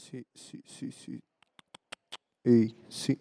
Sì, sì, sì, sì. Ehi, sì.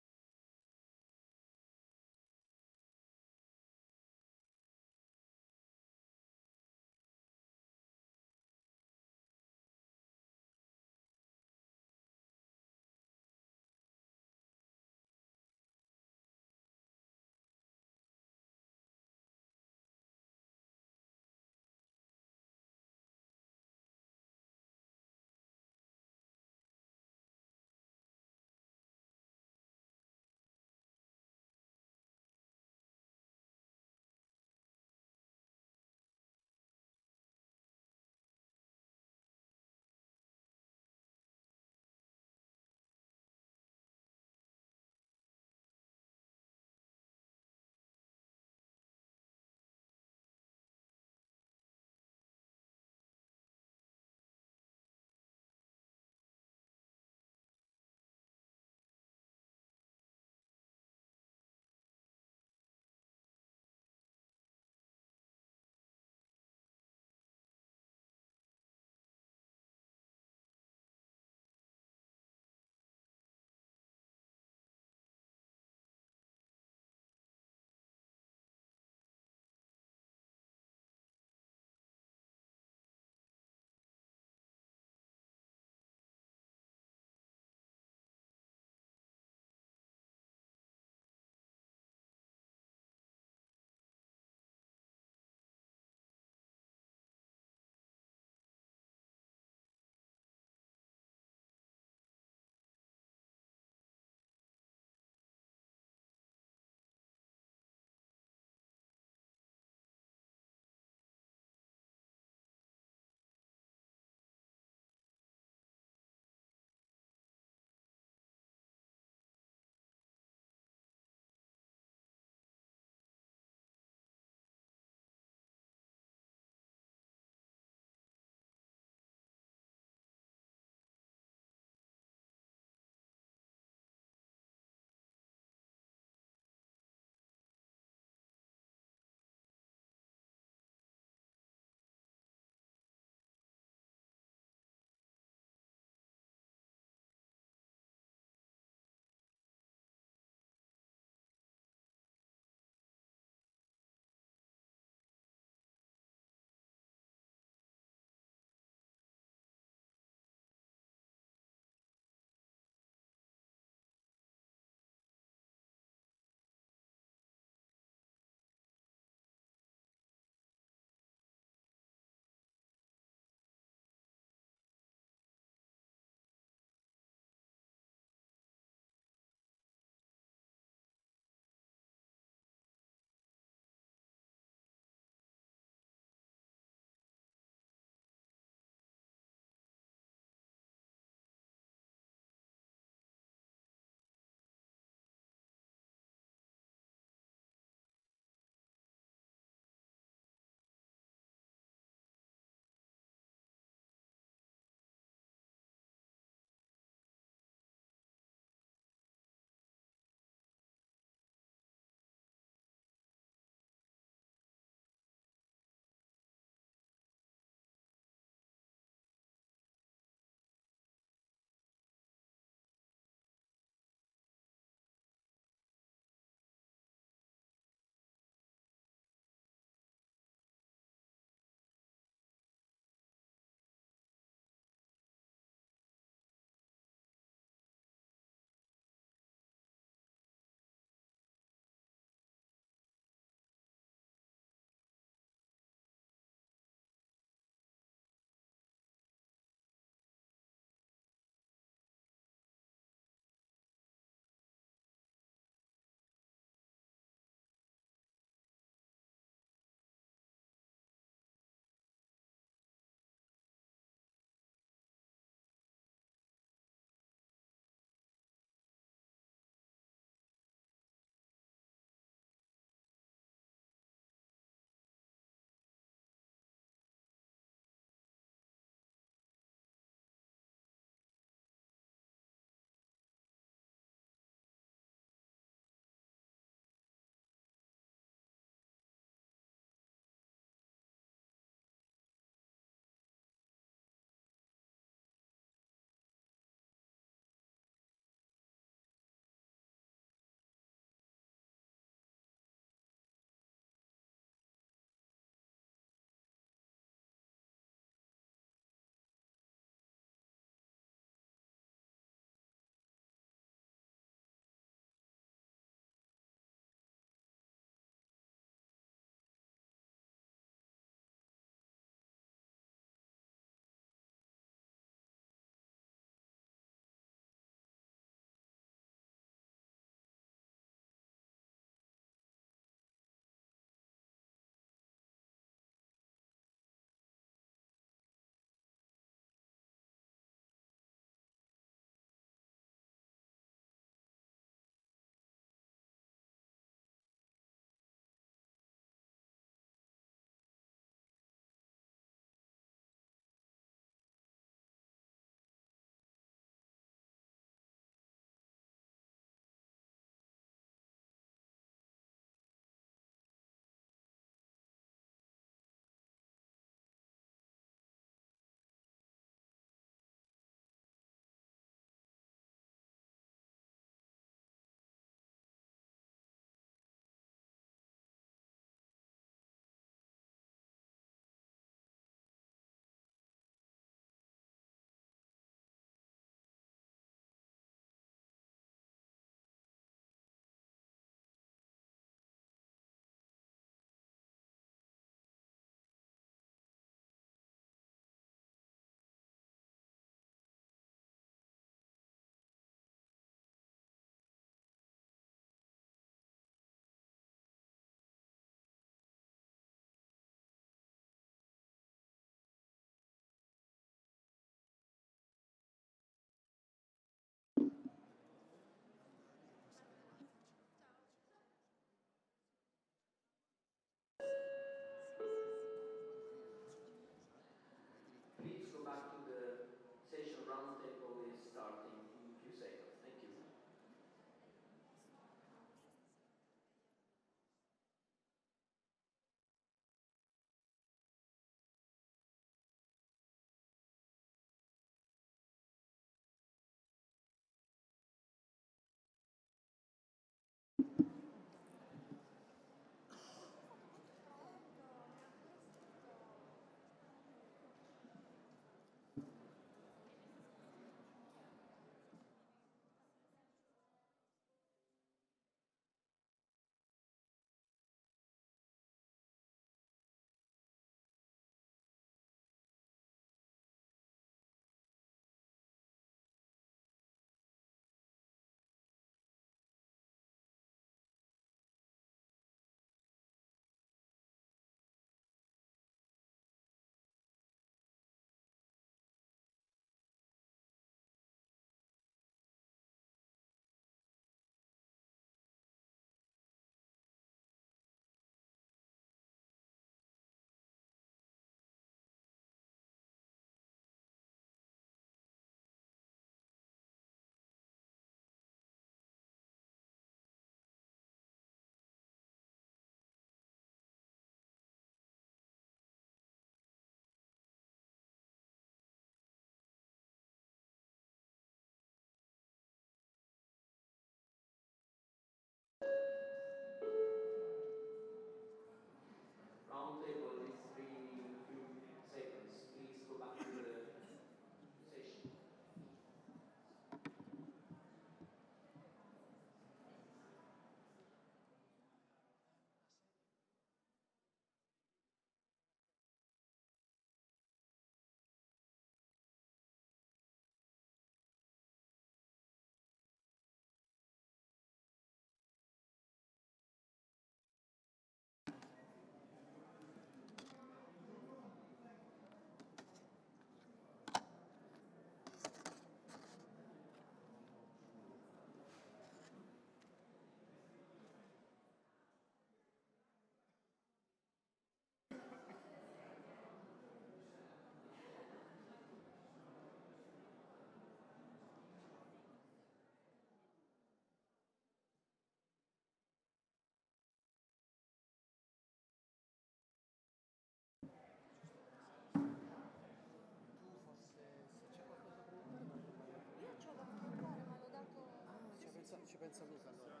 pensa Luca allora.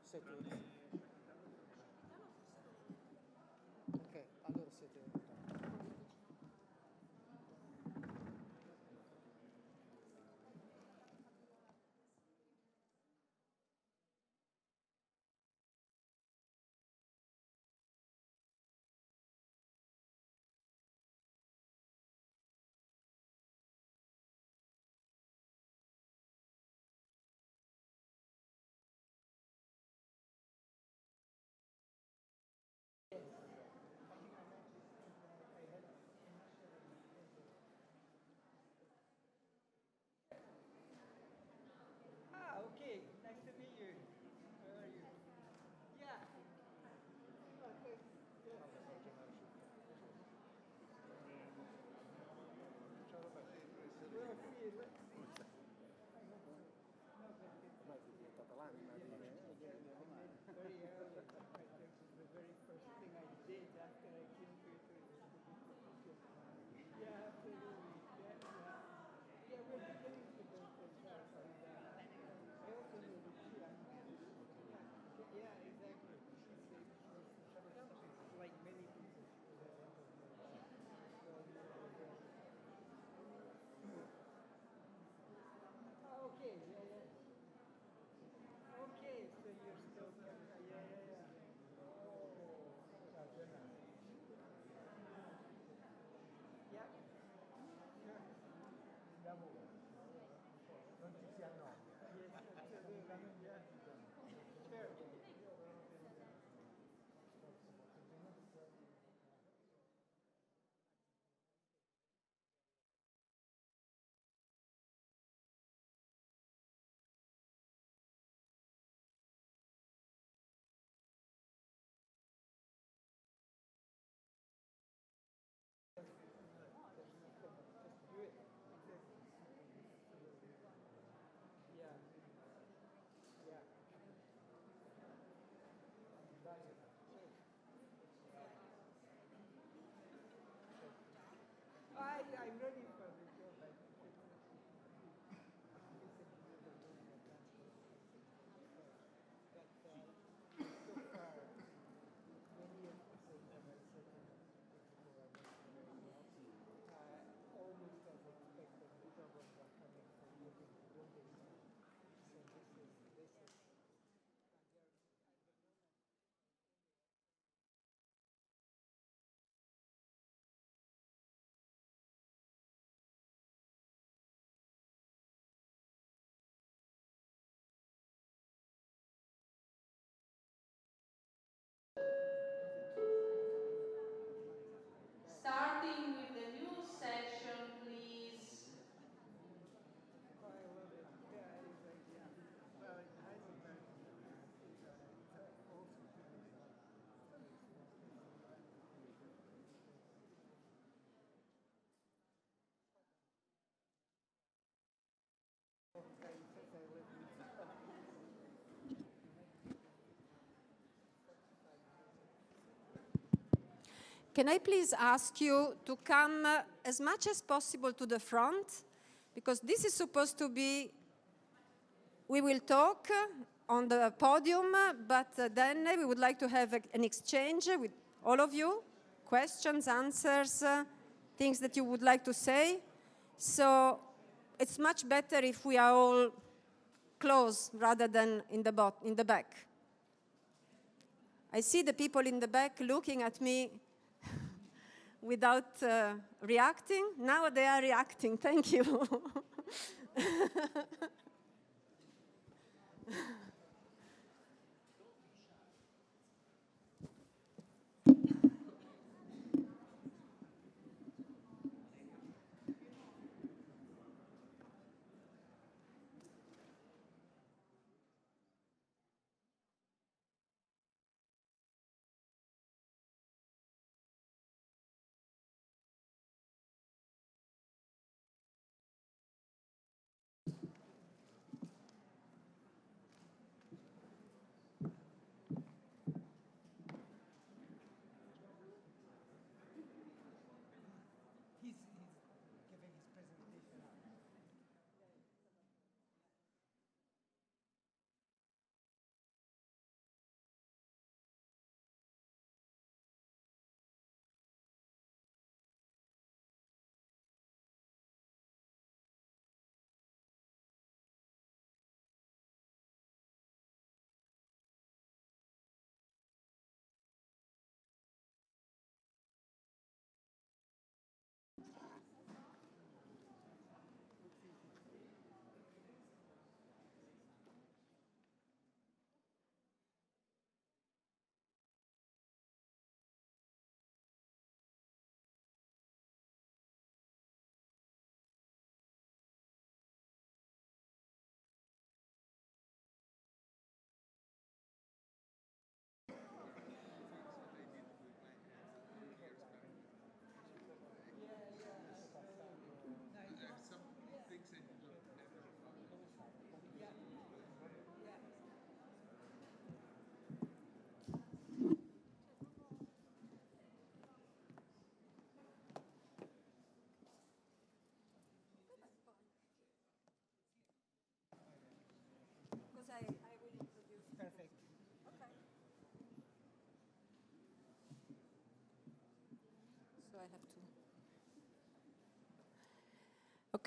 7 ore. Ok, allora 7 ore. Ah, okay. Nice to meet you. How are you? Yeah. Okay. Well, sì, Ormai sei diventata l'anima di... very early. I think the very first thing I did after I came to Italy. Yeah, absolutely. Yeah, yeah. Yeah, we're beginning to build the chart. I also knew that she, yeah, exactly. She's like many people. Oh, okay, yeah, yeah. Okay, so you're still, yeah, yeah, yeah. Yeah, sure. Non ci si annoia. Yes, absolutely. Yeah. Sure. Do it. Yeah. Yeah. I'm ready for the job. I think but so far, many of the things that I said in the almost as expected, the problems are coming from within the building. So this is. Starting with the new section, please. Oh, I love it. Yeah, it's like, yeah. Well, in Heidelberg, also since I lived in Can I please ask you to come as much as possible to the front? Because this is supposed to be, we will talk on the podium, but then we would like to have an exchange with all of you, questions, answers, things that you would like to say. So it's much better if we are all close rather than in the back. I see the people in the back looking at me without reacting. Now they are reacting. Thank you.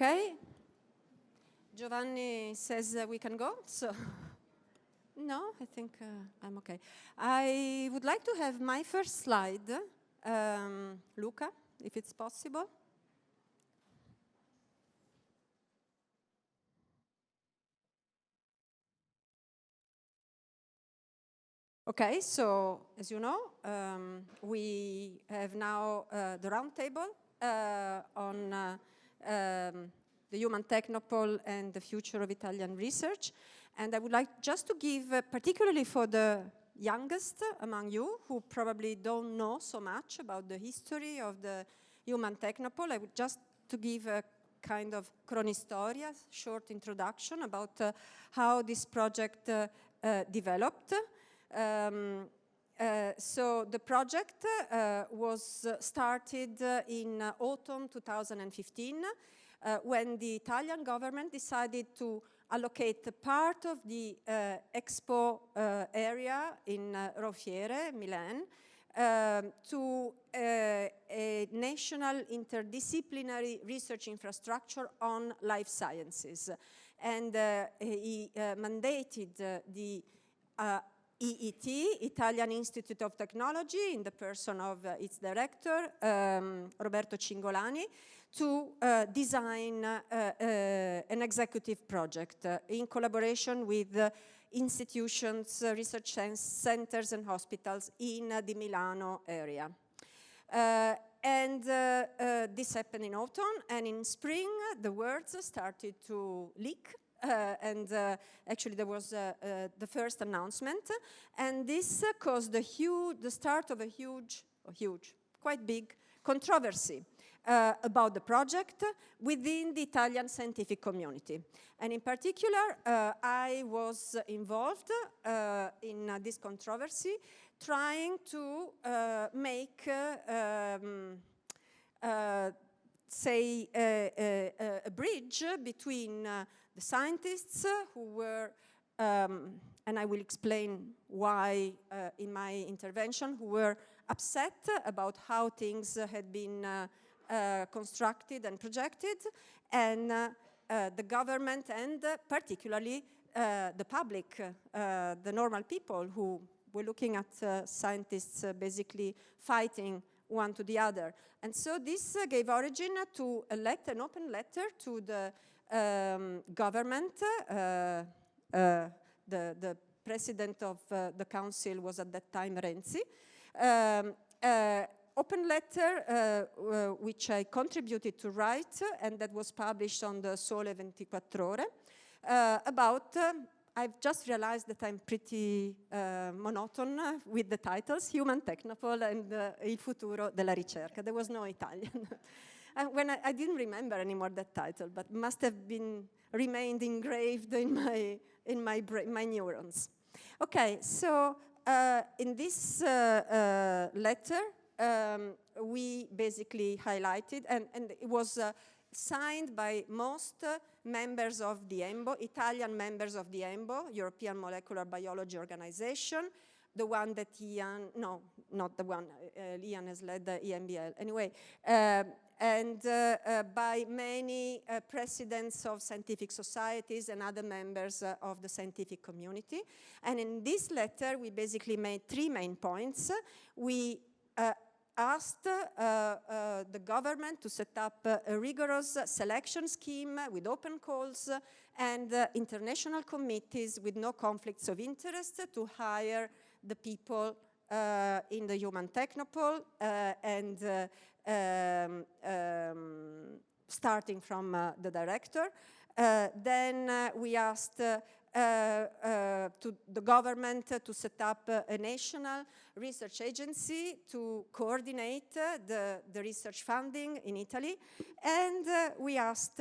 Okay. Giovanni says we can go, so no, I think I'm okay. I would like to have my first slide, Luca, if it's possible. Okay, so as you know, we have now the roundtable on the human technopole and the future of Italian research. And I would like just to give, particularly for the youngest among you, who probably don't know so much about the history of the human technopole, I would just to give a kind of chronohistoria, short introduction about how this project developed. So the project was started in autumn 2015 when the Italian government decided to allocate a part of the expo area in Roffiere, Milan, to a national interdisciplinary research infrastructure on life sciences. And he mandated the EIT, Italian Institute of Technology, in the person of its director, Roberto Cingolani, to design an executive project in collaboration with institutions, research centers and hospitals in the Milano area. This happened in autumn, and in spring the words started to leak. Actually, there was the first announcement, and this caused the start of a huge, quite big controversy about the project within the Italian scientific community. And in particular, I was involved in this controversy, trying to make say, a bridge between the scientists who were, and I will explain why in my intervention, who were upset about how things had been constructed and projected, and the government, and particularly the public, the normal people who were looking at scientists basically fighting one to the other. And so this gave origin to a letter, an open letter to the government. The president of the council was at that time Renzi. Open letter which I contributed to write, and that was published on the Sole 24 Ore, about I've just realized that I'm pretty monotone with the titles, Human Technopole and Il futuro della ricerca. There was no Italian. When I didn't remember anymore that title, but must have been remained engraved in my neurons. Okay, so in this letter, we basically highlighted, and it was signed by most members of the EMBO, Italian members of the EMBO, European Molecular Biology Organization, the one that Ian, no, not the one, Ian has led the EMBL, anyway, and by many presidents of scientific societies and other members of the scientific community. And in this letter, we basically made three main points. We asked the government to set up a rigorous selection scheme with open calls and international committees with no conflicts of interest to hire the people in the human technopole and starting from the director. Then we asked to the government to set up a national research agency to coordinate the research funding in Italy. And we asked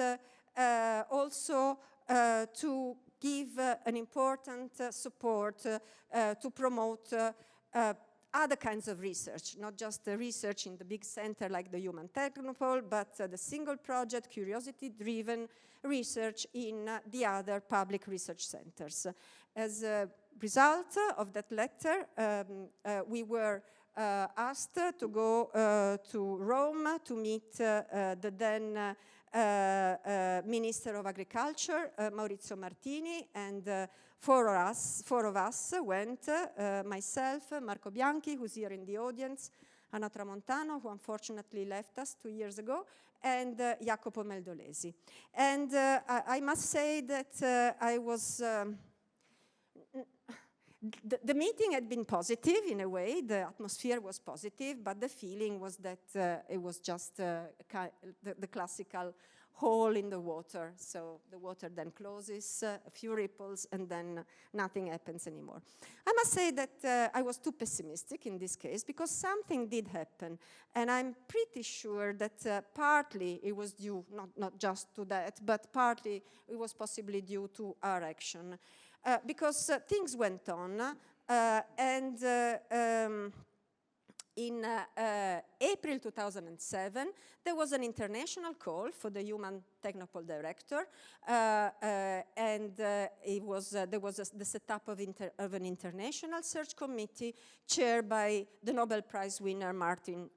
also to give an important support to promote other kinds of research, not just the research in the big center like the Human Technopole, but the single project, curiosity-driven research in the other public research centers. As a result of that letter, we were asked to go to Rome to meet the then Minister of Agriculture, Maurizio Martini, and four of us went, myself, Marco Bianchi, who's here in the audience, Anna Tramontano, who unfortunately left us 2 years ago, and Jacopo Meldolesi. And I must say that I was... The meeting had been positive in a way, the atmosphere was positive, but the feeling was that it was just the classical hole in the water. So the water then closes, a few ripples, and then nothing happens anymore. I must say that I was too pessimistic in this case because something did happen. And I'm pretty sure that partly it was due, not just to that, but partly it was possibly due to our action. Because things went on, and in April 2007, there was an international call for the Human Technopole Director, and there was the setup of an international search committee chaired by the Nobel Prize winner Martin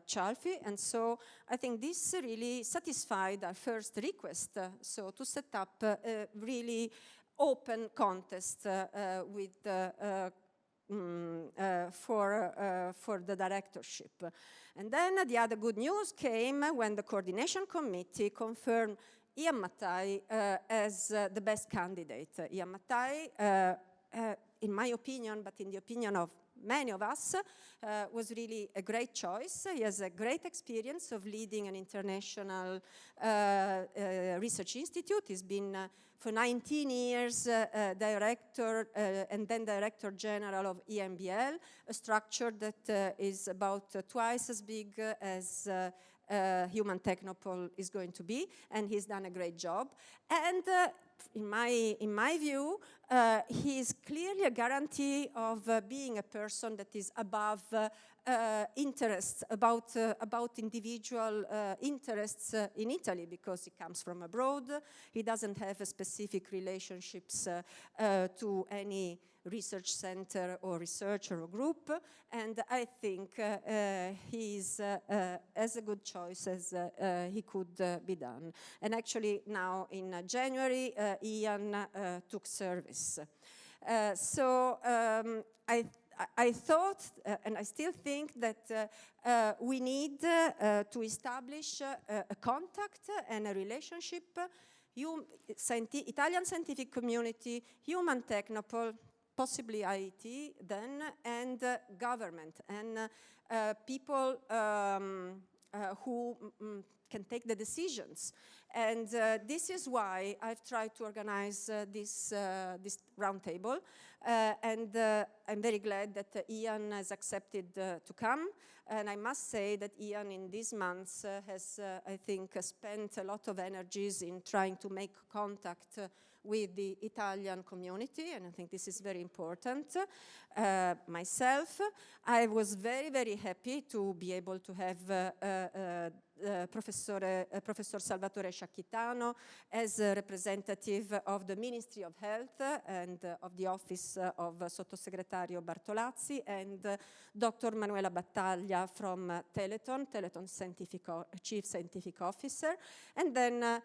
Chalfie, and so I think this really satisfied our first request, so to set up a really open contest for the directorship. And then the other good news came when the coordination committee confirmed Ian Mattai as the best candidate. Ian Mattai, in my opinion, but in the opinion of many of us, was really a great choice. He has a great experience of leading an international research institute. He's been for 19 years director and then director general of EMBL, a structure that is about twice as big as Human Technopole is going to be, and he's done a great job. And in my view, he is clearly a guarantee of being a person that is above interests, about individual interests in Italy, because he comes from abroad. He doesn't have specific relationships to any research center or researcher or group, and I think he is as a good choice as he could be done. And actually now in January, Ian took service. So I thought, and I still think that we need to establish a contact and a relationship, Italian scientific community, Human Technopole, possibly IET then, and government, and people who can take the decisions. And this is why I've tried to organize this roundtable. And I'm very glad that Ian has accepted to come. And I must say that Ian in these months has, I think, spent a lot of energies in trying to make contact with the Italian community, and I think this is very important. Myself, I was very, very happy to be able to have Professor Salvatore Sciacchitano as a representative of the Ministry of Health and of the Office of Sottosegretario Bartolazzi, and Dr. Manuela Battaglia from Teleton Chief Scientific Officer, and then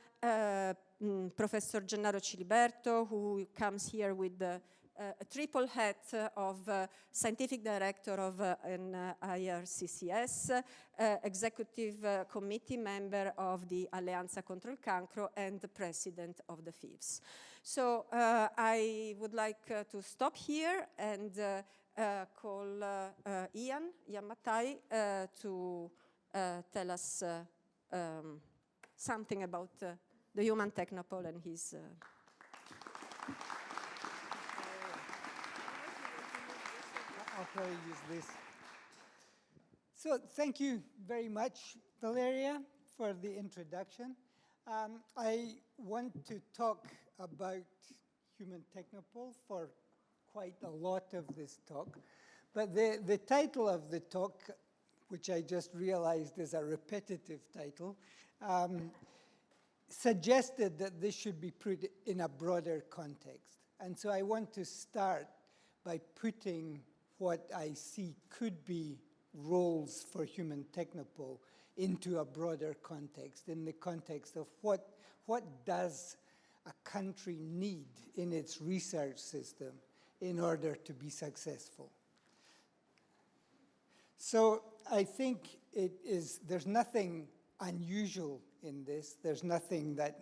Professor Gennaro Ciliberto, who comes here with a triple hat of scientific director of an IRCCS, executive committee member of the Alleanza contro il Cancro, and the president of the FISV. So I would like to stop here and call Ian Mattai to tell us something about the Human Technopole and his... I'll probably use this. So thank you very much, Valeria, for the introduction. I want to talk about Human Technopole for quite a lot of this talk. But the title of the talk, which I just realized is a repetitive title, suggested that this should be put in a broader context. And so I want to start by putting what I see could be roles for Human Technopole into a broader context, in the context of what does a country need in its research system in order to be successful. So I think there's nothing unusual in this. There's nothing that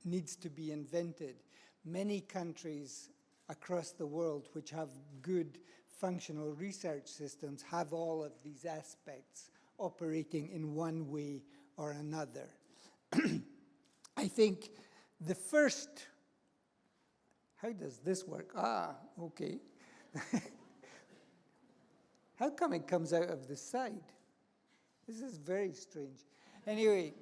needs to be invented. Many countries across the world which have good functional research systems have all of these aspects operating in one way or another. I think the first, how does this work? Ah, okay. How come it comes out of the side? This is very strange. Anyway,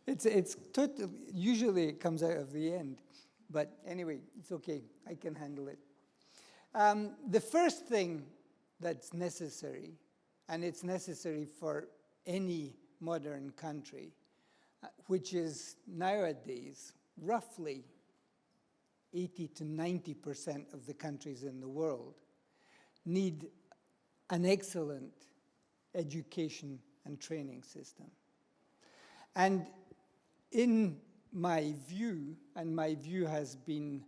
it's totally, usually it comes out of the end. But anyway, it's okay. I can handle it. The first thing that's necessary, and it's necessary for any modern country, which is nowadays roughly 80 to 90% of the countries in the world, need an excellent education and training system. And in my view, and my view has been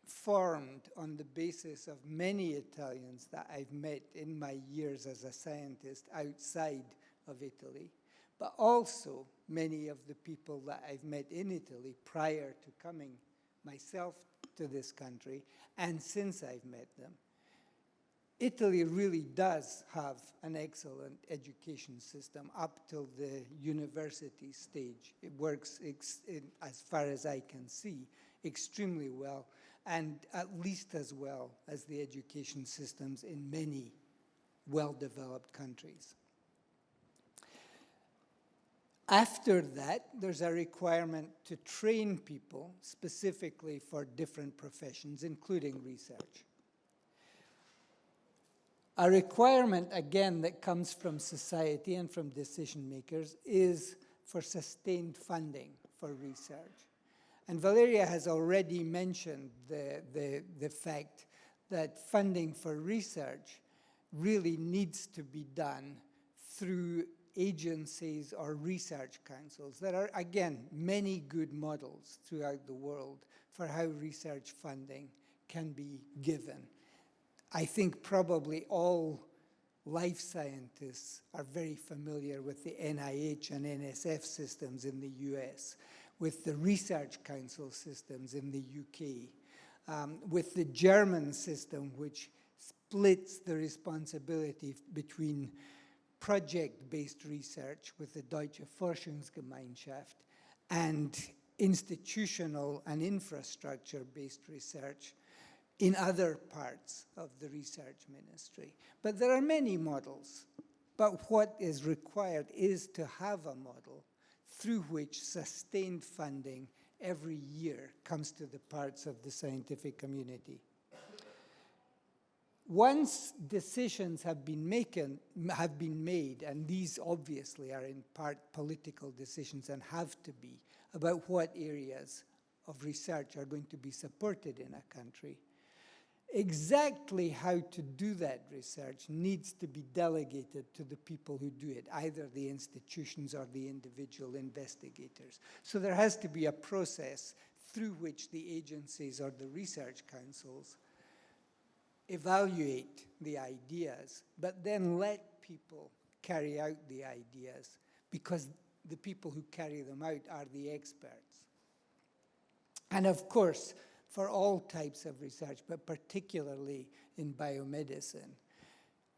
formed on the basis of many Italians that I've met in my years as a scientist outside of Italy, but also many of the people that I've met in Italy prior to coming myself to this country, and since I've met them. Italy really does have an excellent education system up till the university stage. It works, as far as I can see, extremely well, and at least as well as the education systems in many well-developed countries. After that, there's a requirement to train people specifically for different professions, including research. A requirement, again, that comes from society and from decision makers is for sustained funding for research. And Valeria has already mentioned the fact that funding for research really needs to be done through agencies or research councils. There are, again, many good models throughout the world for how research funding can be given. I think probably all life scientists are very familiar with the NIH and NSF systems in the US, with the research council systems in the UK, with the German system, which splits the responsibility between project-based research with the Deutsche Forschungsgemeinschaft and institutional and infrastructure-based research in other parts of the research ministry. But there are many models. But what is required is to have a model through which sustained funding every year comes to the parts of the scientific community. Once decisions have been made, and these obviously are in part political decisions and have to be, about what areas of research are going to be supported in a country, exactly how to do that research needs to be delegated to the people who do it, either the institutions or the individual investigators. So there has to be a process through which the agencies or the research councils evaluate the ideas, but then let people carry out the ideas, because the people who carry them out are the experts. And of course, for all types of research, but particularly in biomedicine,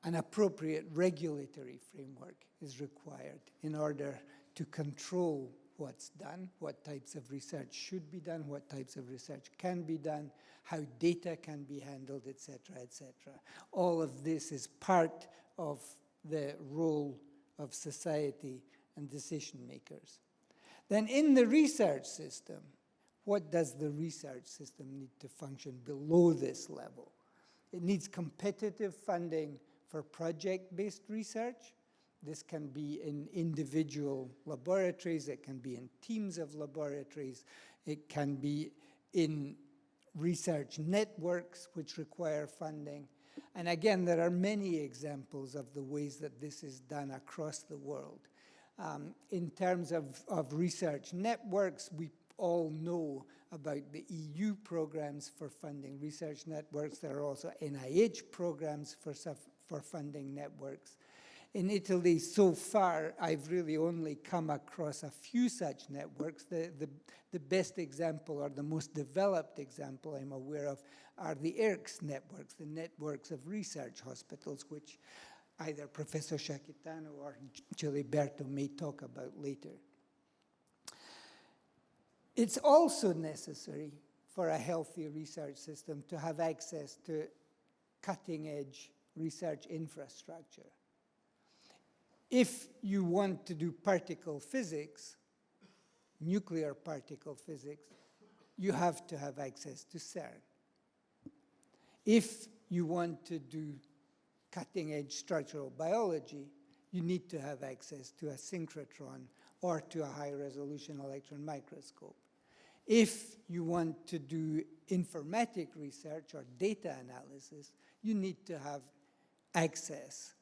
an appropriate regulatory framework is required in order to control what's done, what types of research should be done, what types of research can be done, how data can be handled, etc., etc. All of this is part of the role of society and decision makers. Then in the research system, what does the research system need to function below this level? It needs competitive funding for project-based research. This can be in individual laboratories, it can be in teams of laboratories, it can be in research networks which require funding. And again, there are many examples of the ways that this is done across the world. In terms of research networks, we all know about the EU programs for funding research networks. There are also NIH programs for funding networks. In Italy, so far, I've really only come across a few such networks. The best example, or the most developed example I'm aware of, are the IRCS networks, the networks of research hospitals, which either Professor Sciacchitano or Giliberto may talk about later. It's also necessary for a healthy research system to have access to cutting-edge research infrastructure. If you want to do particle physics, nuclear particle physics, you have to have access to CERN. If you want to do cutting-edge structural biology, you need to have access to a synchrotron or to a high-resolution electron microscope. If you want to do informatic research or data analysis, you need to have access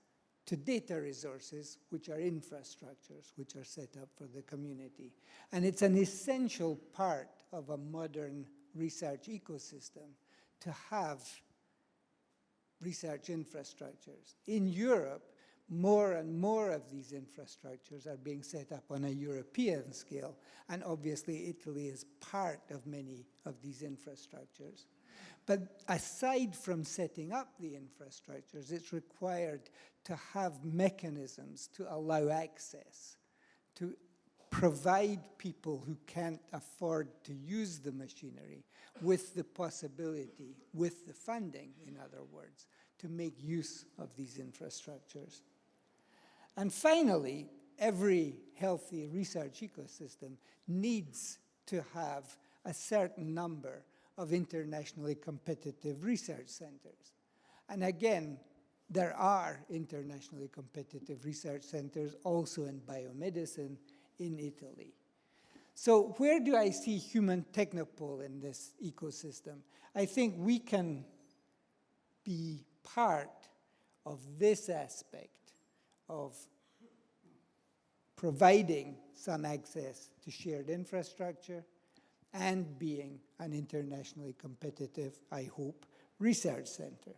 to data resources, which are infrastructures, which are set up for the community. And it's an essential part of a modern research ecosystem to have research infrastructures. In Europe, more and more of these infrastructures are being set up on a European scale, and obviously Italy is part of many of these infrastructures. But aside from setting up the infrastructures, it's required to have mechanisms to allow access, to provide people who can't afford to use the machinery with the possibility, with the funding, in other words, to make use of these infrastructures. And finally, every healthy research ecosystem needs to have a certain number of internationally competitive research centers. And again, there are internationally competitive research centers also in biomedicine in Italy. So where do I see human technopole in this ecosystem? I think we can be part of this aspect of providing some access to shared infrastructure and being an internationally competitive, I hope, research center.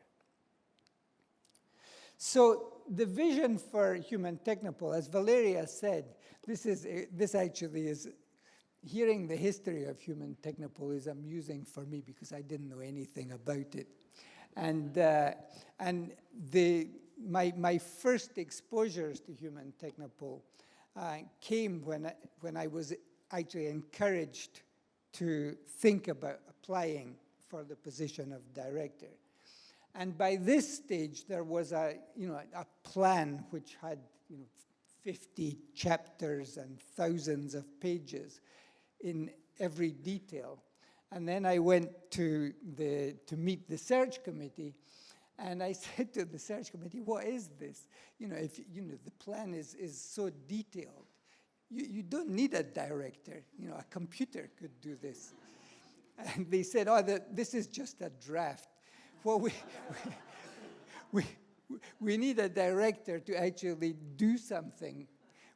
So the vision for human technopole, as Valeria said, this actually is, hearing the history of human technopole is amusing for me because I didn't know anything about it. And my first exposures to human technopole came when I was actually encouraged to think about applying for the position of director. And by this stage, there was a plan which had 50 chapters and thousands of pages in every detail. And then I went to meet the search committee, and I said to the search committee, "What is this? If the plan is so detailed, you don't need a director. A computer could do this." And they said, "Oh, this is just a draft." Well, we need a director to actually do something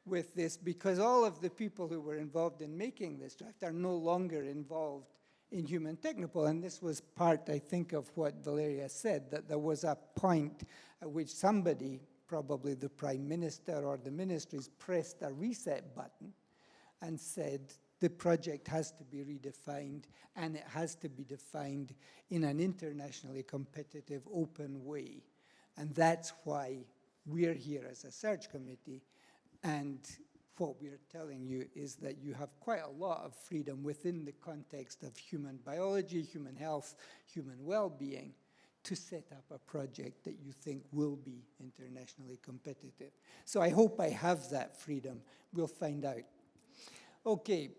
with this, because all of the people who were involved in making this draft are no longer involved in human technopole. And this was part, I think, of what Valeria said, that there was a point at which somebody, probably the prime minister or the ministries, pressed a reset button and said, the project has to be redefined, and it has to be defined in an internationally competitive, open way. And that's why we're here as a search committee. And what we're telling you is that you have quite a lot of freedom within the context of human biology, human health, human well-being, to set up a project that you think will be internationally competitive. So I hope I have that freedom. We'll find out. Okay.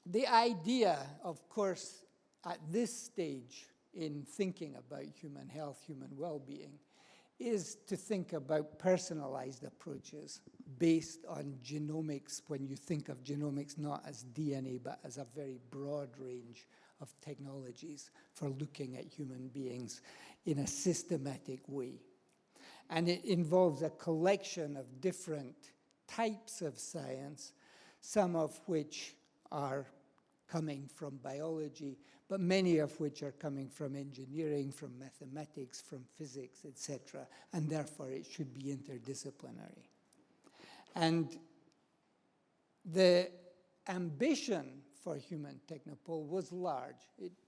The idea, of course, at this stage in thinking about human health, human well-being, is to think about personalized approaches based on genomics, when you think of genomics not as DNA, but as a very broad range of technologies for looking at human beings in a systematic way. And it involves a collection of different types of science, some of which are coming from biology, but many of which are coming from engineering, from mathematics, from physics, etc. And therefore, it should be interdisciplinary. And the ambition for Human Technopole was large.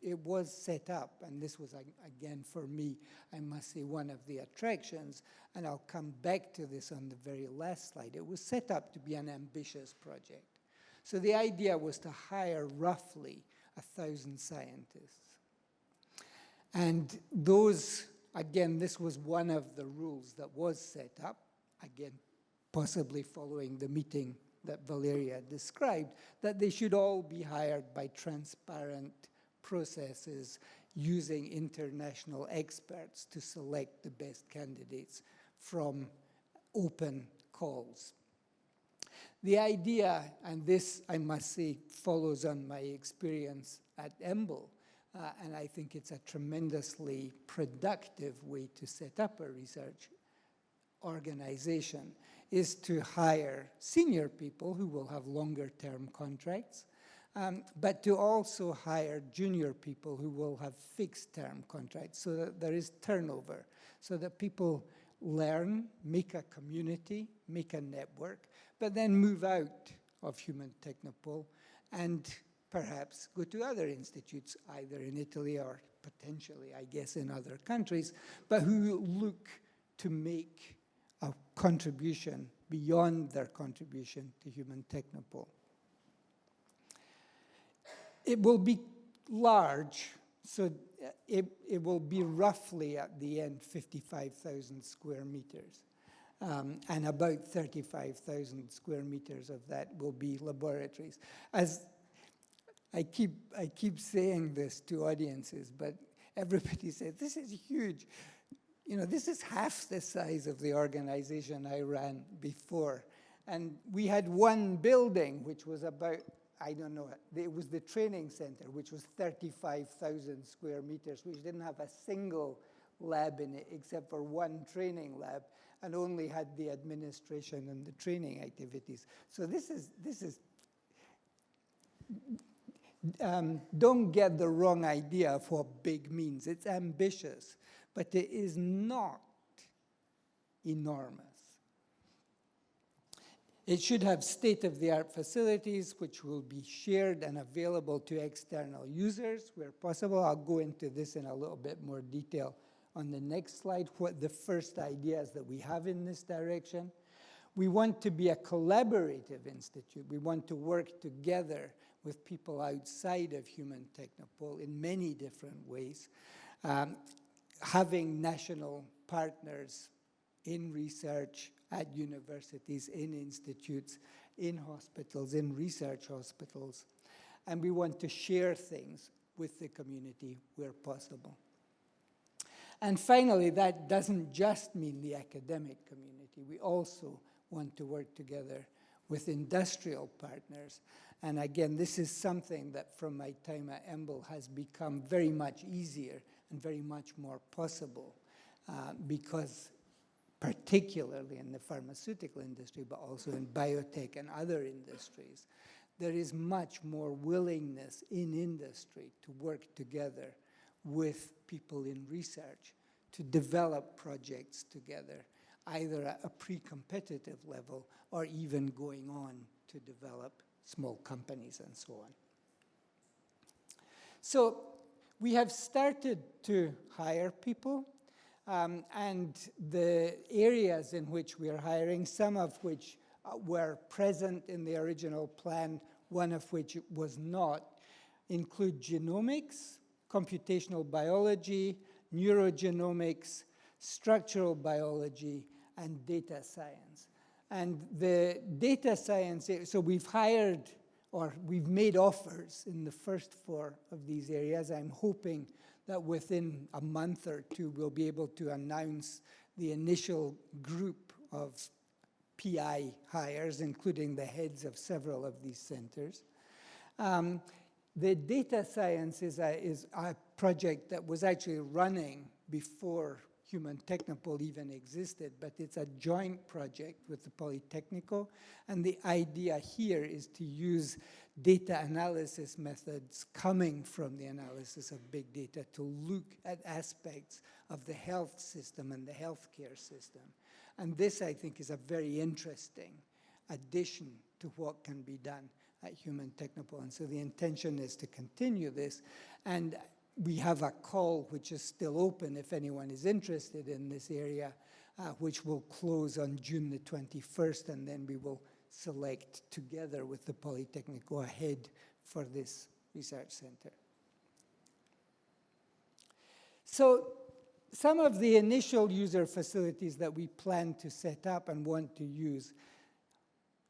It was set up, and this was, again, for me, I must say, one of the attractions, and I'll come back to this on the very last slide. It was set up to be an ambitious project. So the idea was to hire roughly 1,000 scientists. And those, again, this was one of the rules that was set up, again, possibly following the meeting that Valeria described, that they should all be hired by transparent processes using international experts to select the best candidates from open calls. The idea, and this, I must say, follows on my experience at EMBL, and I think it's a tremendously productive way to set up a research organization, is to hire senior people who will have longer-term contracts, but to also hire junior people who will have fixed-term contracts so that there is turnover, so that people learn, make a community, make a network, but then move out of Human Technopole and perhaps go to other institutes, either in Italy or potentially, I guess, in other countries, but who look to make a contribution beyond their contribution to Human Technopole. It will be large, so it will be roughly at the end 55,000 square meters. And about 35,000 square meters of that will be laboratories. As I keep saying this to audiences, but everybody says, this is huge. You know, this is half the size of the organization I ran before. And we had one building, which was about, I don't know, it was the training center, which was 35,000 square meters, which didn't have a single lab in it except for one training lab, and only had the administration and the training activities. So this is don't get the wrong idea of what big means. It's ambitious, but it is not enormous. It should have state-of-the-art facilities which will be shared and available to external users where possible. I'll go into this in a little bit more detail on the next slide, what the first ideas that we have in this direction. We want to be a collaborative institute. We want to work together with people outside of Human Technopole in many different ways, having national partners in research, at universities, in institutes, in hospitals, in research hospitals. And we want to share things with the community where possible. And finally, that doesn't just mean the academic community. We also want to work together with industrial partners. And again, this is something that from my time at EMBL has become very much easier and very much more possible because particularly in the pharmaceutical industry, but also in biotech and other industries, there is much more willingness in industry to work together with people in research to develop projects together, either at a pre-competitive level or even going on to develop small companies and so on. So we have started to hire people, and the areas in which we are hiring, some of which were present in the original plan, one of which was not, include genomics, computational biology, neurogenomics, structural biology, and data science. And the data science, so we've hired, or we've made offers in the first 4 of these areas. I'm hoping that within a month or 2, we'll be able to announce the initial group of PI hires, including the heads of several of these centers. The data science is a project that was actually running before Human Technopole even existed, but it's a joint project with the Polytechnico, and the idea here is to use data analysis methods coming from the analysis of big data to look at aspects of the health system and the healthcare system. And this, I think, is a very interesting addition to what can be done at Human Technopole. And so the intention is to continue this. And we have a call which is still open if anyone is interested in this area, which will close on June the 21st, and then we will select together with the Polytechnico a head for this research center. So some of the initial user facilities that we plan to set up and want to use.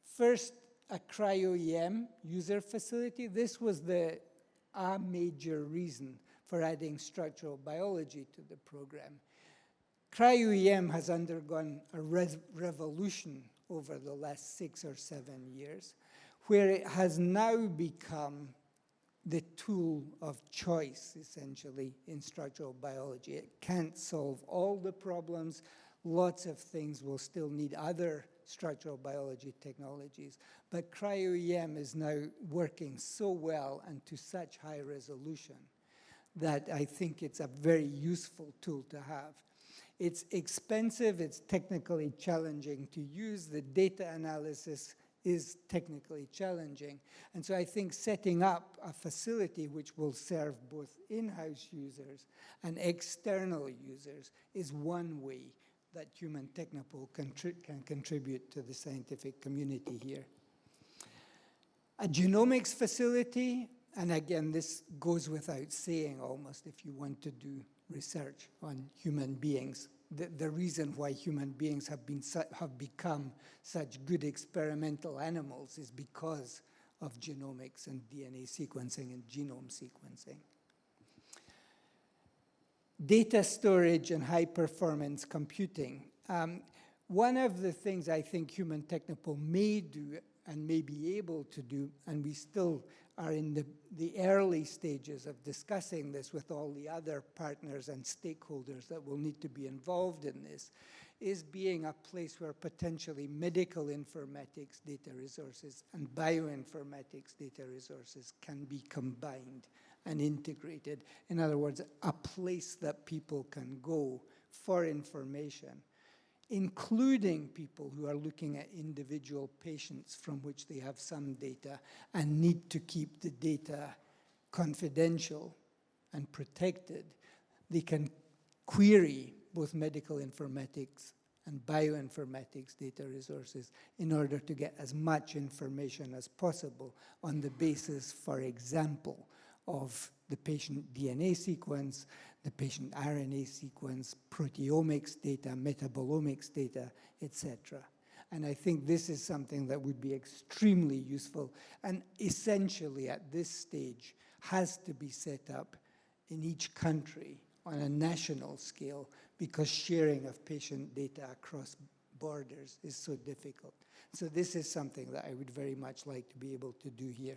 First, a Cryo-Em user facility. This was a major reason for adding structural biology to the program. Cryo-Em has undergone a revolution over the last 6 or 7 years, where it has now become the tool of choice, essentially, in structural biology. It can't solve all the problems. Lots of things will still need other structural biology technologies. But Cryo-Em is now working so well and to such high resolution that I think it's a very useful tool to have. It's expensive, it's technically challenging to use. The data analysis is technically challenging. And so I think setting up a facility which will serve both in-house users and external users is one way that Human Technopole can contribute to the scientific community here. A genomics facility, and again, this goes without saying almost if you want to do research on human beings. The reason why human beings have become such good experimental animals is because of genomics and DNA sequencing and genome sequencing. Data storage and high-performance computing. One of the things I think Human Technopole may do and may be able to do, and we still are in the early stages of discussing this with all the other partners and stakeholders that will need to be involved in this, is being a place where potentially medical informatics data resources and bioinformatics data resources can be combined and integrated. In other words, a place that people can go for information, including people who are looking at individual patients from which they have some data and need to keep the data confidential and protected. They can query both medical informatics and bioinformatics data resources in order to get as much information as possible on the basis, for example, of the patient DNA sequence, the patient RNA sequence, proteomics data, metabolomics data, etc. And I think this is something that would be extremely useful and essentially at this stage has to be set up in each country on a national scale because sharing of patient data across borders is so difficult. So this is something that I would very much like to be able to do here.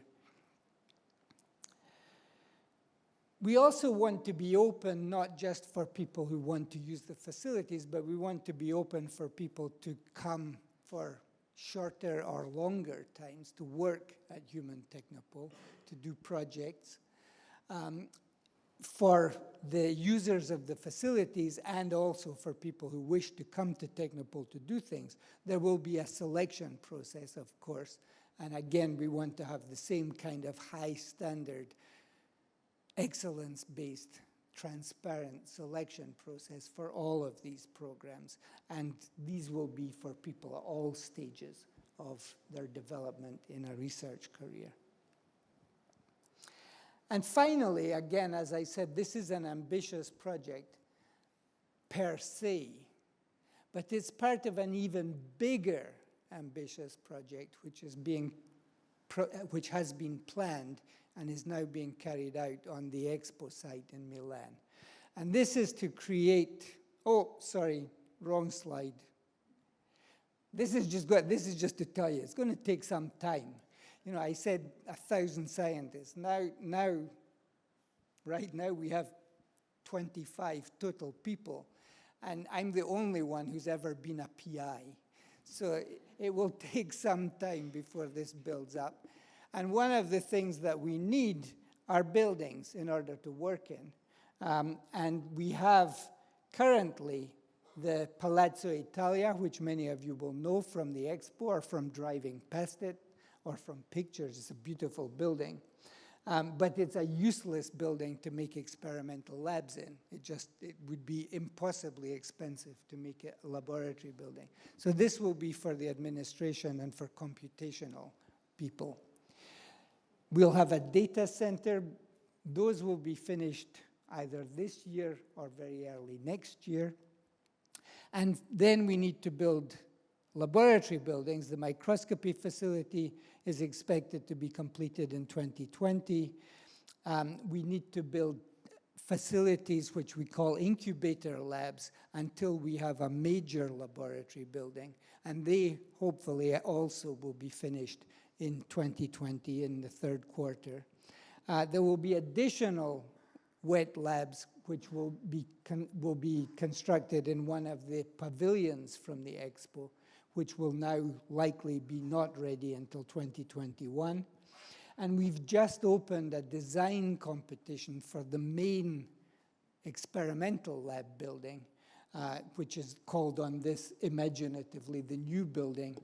We also want to be open not just for people who want to use the facilities, but we want to be open for people to come for shorter or longer times to work at Human Technopole, to do projects. For the users of the facilities and also for people who wish to come to Technopole to do things, there will be a selection process, of course. And again, we want to have the same kind of high standard, excellence-based, transparent selection process for all of these programs. And these will be for people at all stages of their development in a research career. And finally, again, as I said, this is an ambitious project per se, but it's part of an even bigger ambitious project which has been planned and is now being carried out on the Expo site in Milan. And this is to create, oh, sorry, wrong slide. This is just to tell you, it's going to take some time. I said 1,000 scientists. Right now we have 25 total people, and I'm the only one who's ever been a PI. So it will take some time before this builds up. And one of the things that we need are buildings in order to work in. And we have currently the Palazzo Italia, which many of you will know from the expo or from driving past it or from pictures. It's a beautiful building. But it's a useless building to make experimental labs in. It would be impossibly expensive to make a laboratory building. So this will be for the administration and for computational people. We'll have a data center. Those will be finished either this year or very early next year. And then we need to build laboratory buildings. The microscopy facility is expected to be completed in 2020. We need to build facilities which we call incubator labs until we have a major laboratory building. And they hopefully also will be finished in 2020 in the third quarter. There will be additional wet labs which will be constructed in one of the pavilions from the expo, which will now likely be not ready until 2021. And we've just opened a design competition for the main experimental lab building, which is called on this imaginatively the new building,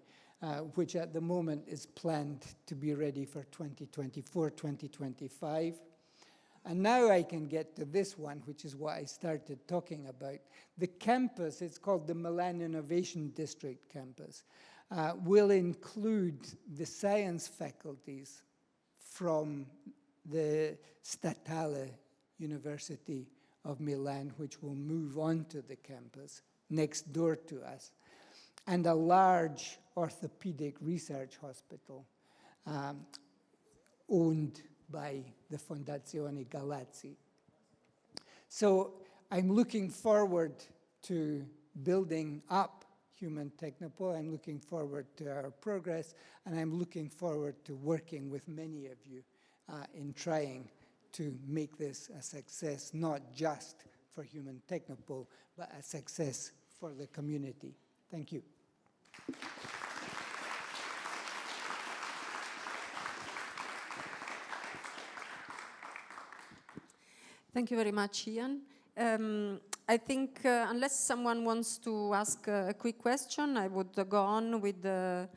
which at the moment is planned to be ready for 2024, 2025. And now I can get to this one, which is what I started talking about. The campus, it's called the Milan Innovation District campus, will include the science faculties from the Statale University of Milan, which will move onto the campus next door to us, and a large orthopedic research hospital owned by the Fondazione Galazzi. So I'm looking forward to building up Human Technopole. I'm looking forward to our progress, and I'm looking forward to working with many of you in trying to make this a success, not just for Human Technopole, but a success for the community. Thank you. Thank you very much, Ian. I think unless someone wants to ask a quick question, I would go on with the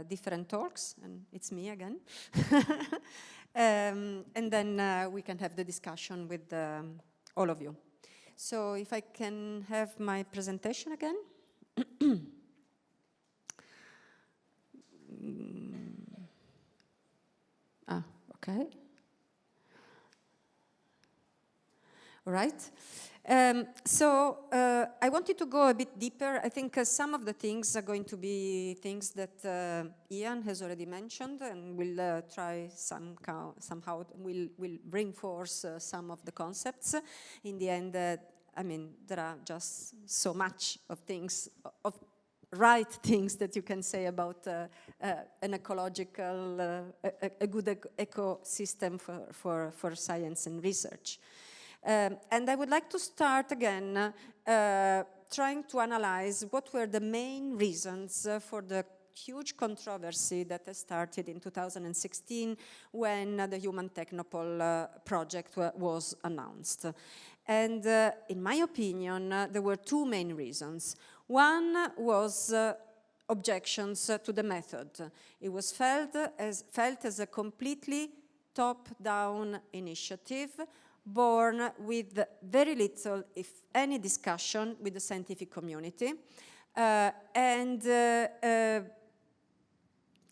different talks, and it's me again. And then we can have the discussion with all of you. So if I can have my presentation again. Okay. All right. So I wanted to go a bit deeper. I think some of the things are going to be things that Ian has already mentioned, and we'll try somehow we'll reinforce some of the concepts. In the end, I mean, there are just so much of things, of right things that you can say about an ecological, a good ecosystem for science and research. And I would like to start again trying to analyze what were the main reasons for the huge controversy that started in 2016 when the Human Technopole project was announced. And in my opinion, there were two main reasons. One was objections to the method. It was felt as a completely top-down initiative, born with very little, if any, discussion with the scientific community, and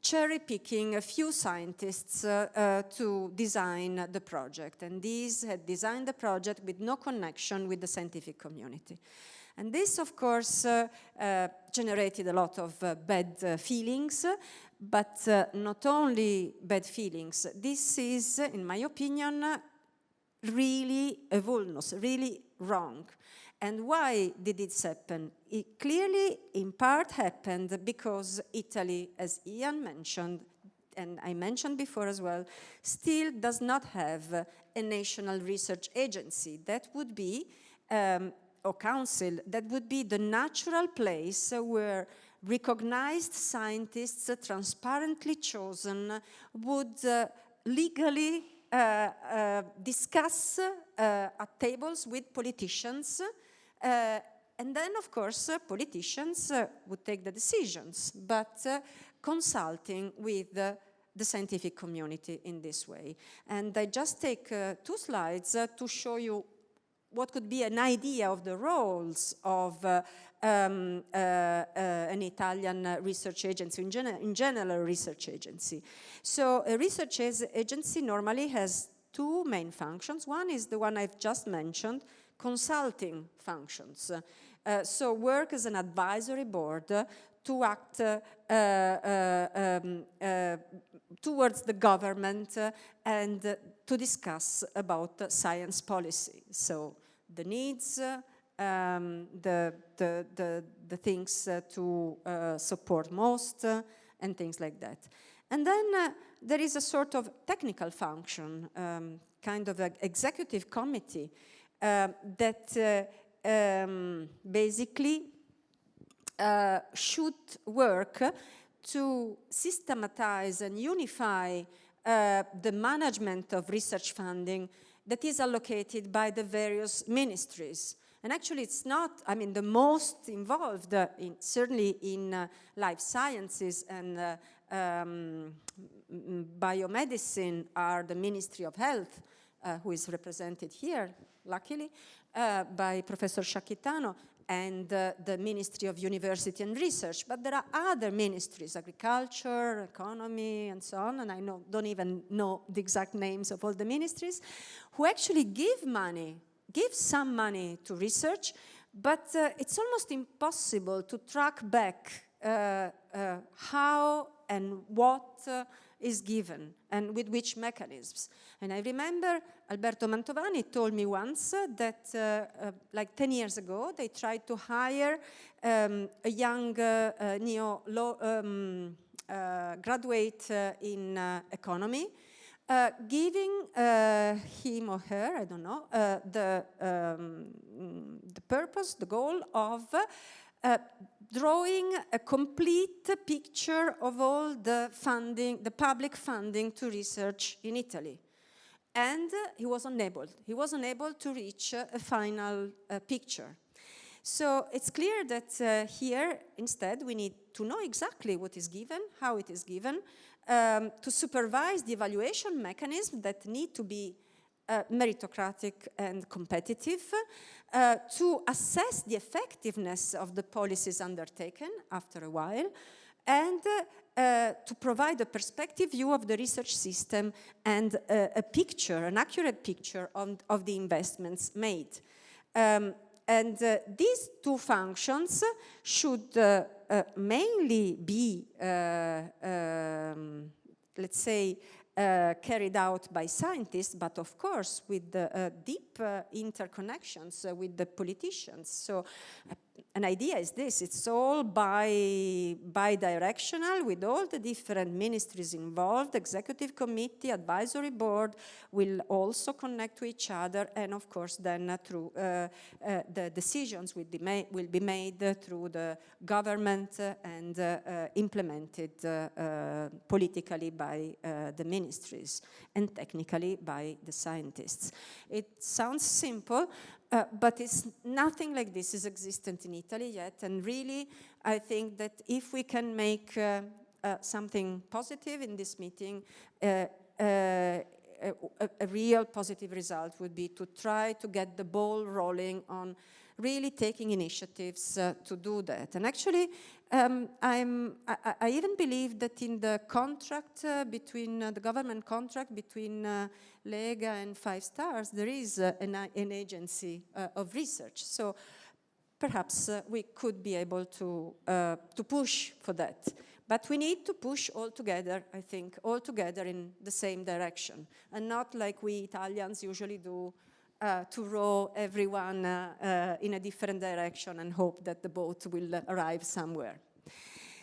cherry-picking a few scientists to design the project. And these had designed the project with no connection with the scientific community. And this, of course, generated a lot of bad feelings, but not only bad feelings. This is, in my opinion, really a vulnus, really wrong. And why did this happen? It clearly, in part, happened because Italy, as Ian mentioned, and I mentioned before as well, still does not have a national research agency. That would be, or council, that would be the natural place where recognized scientists, transparently chosen, would legally discuss at tables with politicians, and then, of course, politicians would take the decisions, but consulting with the scientific community in this way. And I just take 2 slides to show you what could be an idea of the roles of an Italian research agency, in general a research agency. So a research agency normally has 2 main functions. One is the one I've just mentioned, consulting functions. So work as an advisory board to act towards the government and to discuss about science policy. So the needs, the things to support most, and things like that. And then there is a sort of technical function, kind of an executive committee that basically should work to systematize and unify the management of research funding that is allocated by the various ministries. And actually it's not, I mean, the most involved, certainly in life sciences and biomedicine are the Ministry of Health, who is represented here, luckily, by Professor Sciacchitano, and the Ministry of University and Research. But there are other ministries, agriculture, economy, and so on, and I don't even know the exact names of all the ministries, who actually give some money to research, but it's almost impossible to track back how and what is given and with which mechanisms. And I remember Alberto Mantovani told me once that like 10 years ago, they tried to hire a young graduate in economy, giving him or her, I don't know, the purpose, the goal of drawing a complete picture of all the funding, the public funding to research in Italy. And he was unable. He was unable to reach a final picture. So it's clear that here, instead, we need to know exactly what is given, how it is given, to supervise the evaluation mechanisms that need to be meritocratic and competitive, to assess the effectiveness of the policies undertaken after a while, and to provide a perspective view of the research system and a picture, an accurate picture of the investments made. And these 2 functions should mainly be, let's say, carried out by scientists, but of course with deep interconnections with the politicians. So an idea is this: it's all bi-directional with all the different ministries involved. Executive committee, advisory board will also connect to each other, and of course then through the decisions will be made through the government and implemented politically by the ministries and technically by the scientists. It sounds simple, but it's nothing like this is existent in Italy yet, and really I think that if we can make something positive in this meeting, a real positive result would be to try to get the ball rolling on really taking initiatives to do that. And actually, I even believe that in the contract between the government contract between Lega and 5 Stars, there is an agency of research. So perhaps we could be able to push for that. But we need to push all together, I think, all together in the same direction, and not like we Italians usually do, to row everyone in a different direction and hope that the boat will arrive somewhere.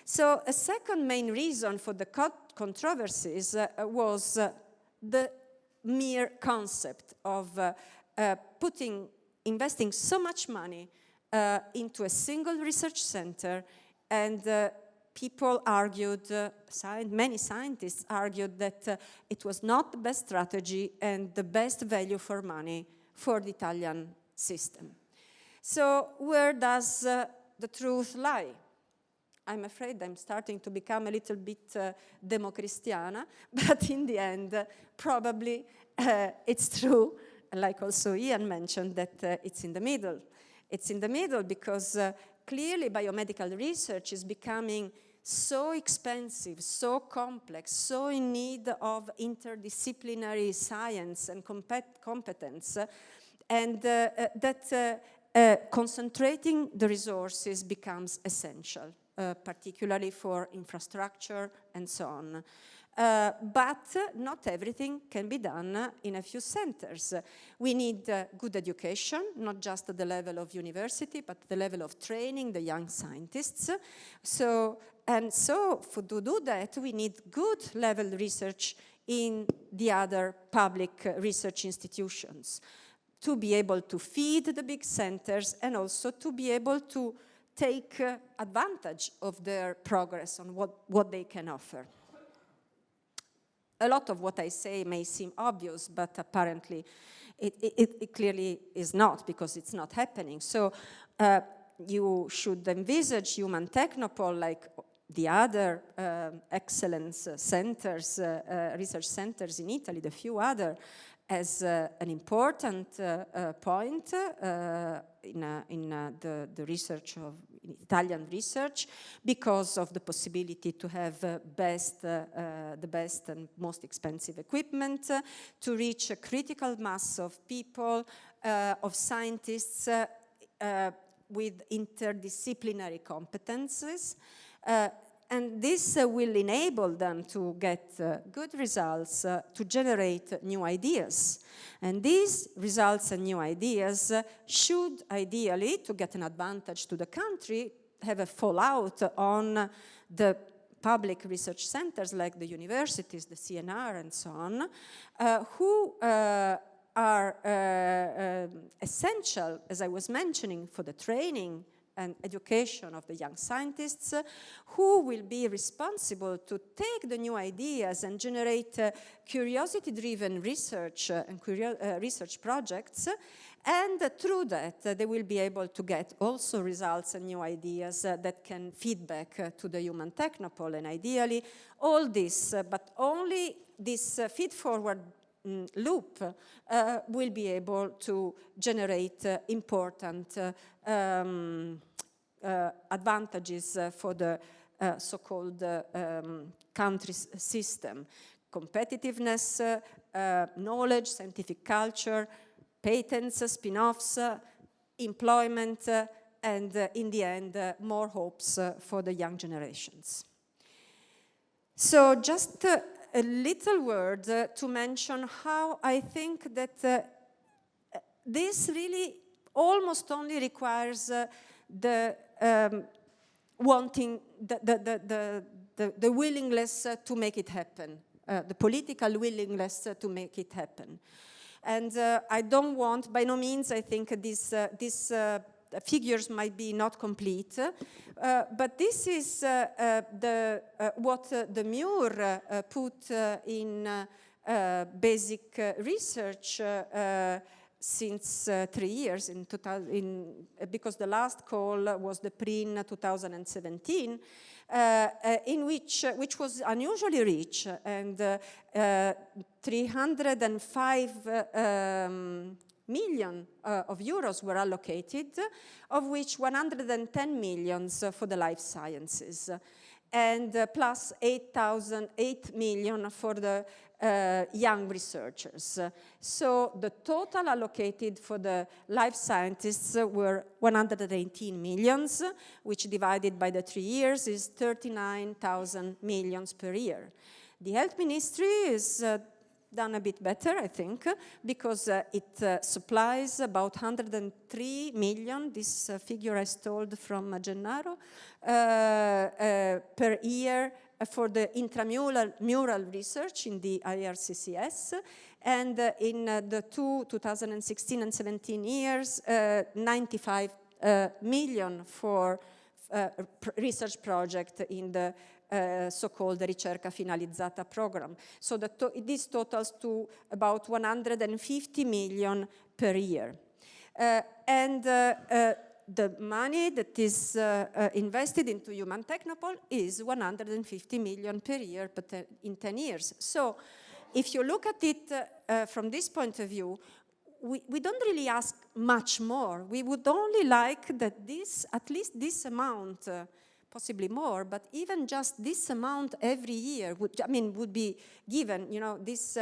So a second main reason for the controversies was the mere concept of investing so much money into a single research center, and people argued, many scientists argued that it was not the best strategy and the best value for money for the Italian system. So where does the truth lie? I'm afraid I'm starting to become a little bit democristiana, but in the end, probably it's true, like also Ian mentioned, that it's in the middle. It's in the middle because clearly biomedical research is becoming so expensive, so complex, so in need of interdisciplinary science and competence, and that concentrating the resources becomes essential, particularly for infrastructure and so on. But not everything can be done in a few centers. We need good education, not just at the level of university, but at the level of training the young scientists. So to do that, we need good level research in the other public research institutions to be able to feed the big centers and also to be able to take advantage of their progress on what they can offer. A lot of what I say may seem obvious, but apparently it clearly is not, because it's not happening. So you should envisage Human Technopole like the other excellence centers, research centers in Italy, the few other, as an important point in the research of Italian research, because of the possibility to have the best and most expensive equipment, to reach a critical mass of people, of scientists with interdisciplinary competences. And this will enable them to get good results, to generate new ideas. And these results and new ideas should ideally, to get an advantage to the country, have a fallout on the public research centers like the universities, the CNR and so on, who are essential, as I was mentioning, for the training and education of the young scientists, who will be responsible to take the new ideas and generate curiosity-driven research and research projects, and through that they will be able to get also results and new ideas that can feed back to the Human Technopole, and ideally all this, but only this feed-forward loop will be able to generate important advantages for the so-called country system. Competitiveness, knowledge, scientific culture, patents, spin-offs, employment, and in the end, more hopes for the young generations. So just a little word to mention how I think that this really almost only requires the wanting, the willingness to make it happen, the political willingness to make it happen. And I don't want, by no means, I think these figures might be not complete, but this is what the Muir put in basic research since 3 years, because the last call was the PRIN 2017, in which was unusually rich, and 305 million of euros were allocated, of which 110 millions for the life sciences, and plus 8 million for the young researchers. So the total allocated for the life scientists were 118 millions, which divided by the 3 years is 39,000 millions per year. The health ministry is done a bit better, I think, because it supplies about 103 million, this figure I stole from Gennaro, per year for the intramural research in the IRCCS, and in the 2016 and 17 years, 95 million for research project in the so-called ricerca finalizzata program. So this totals to about 150 million per year. The money that is invested into Human Technopole is 150 million per year in 10 years. So if you look at it from this point of view, we don't really ask much more. We would only like that at least this amount, possibly more, but even just this amount every year would be given, this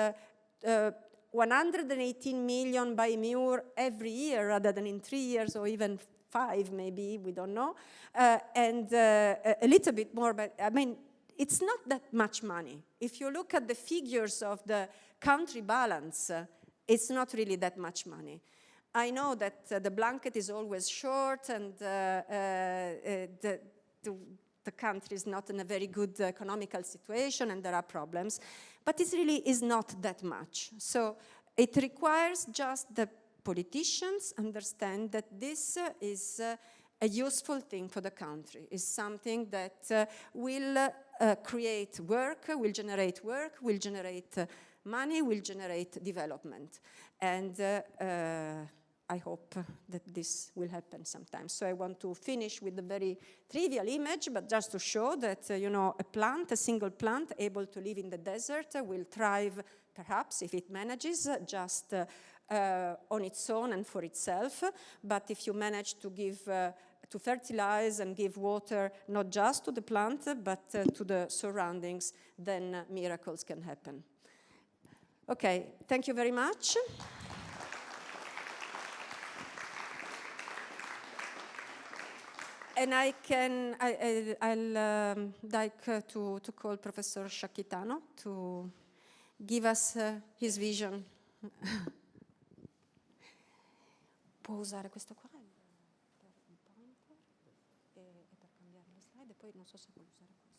118 million by MUR every year rather than in 3 years or even 5 maybe, we don't know, and a little bit more, but it's not that much money. If you look at the figures of the country balance, it's not really that much money. I know that the blanket is always short and the country is not in a very good economical situation and there are problems, but it really is not that much. So it requires just the politicians understand that this is a useful thing for the country, is something that will create work, will generate money, will generate development. And I hope that this will happen sometime. So I want to finish with a very trivial image, but just to show that, a single plant able to live in the desert will thrive, perhaps, if it manages, just on its own and for itself. But if you manage to to fertilize and give water, not just to the plant, but to the surroundings, then miracles can happen. Okay, thank you very much. And I'll like to call Professor Sciacchitano to give us his vision. Può usare questo qua per un pointer e per cambiare le slide, e poi non so se può usare questo.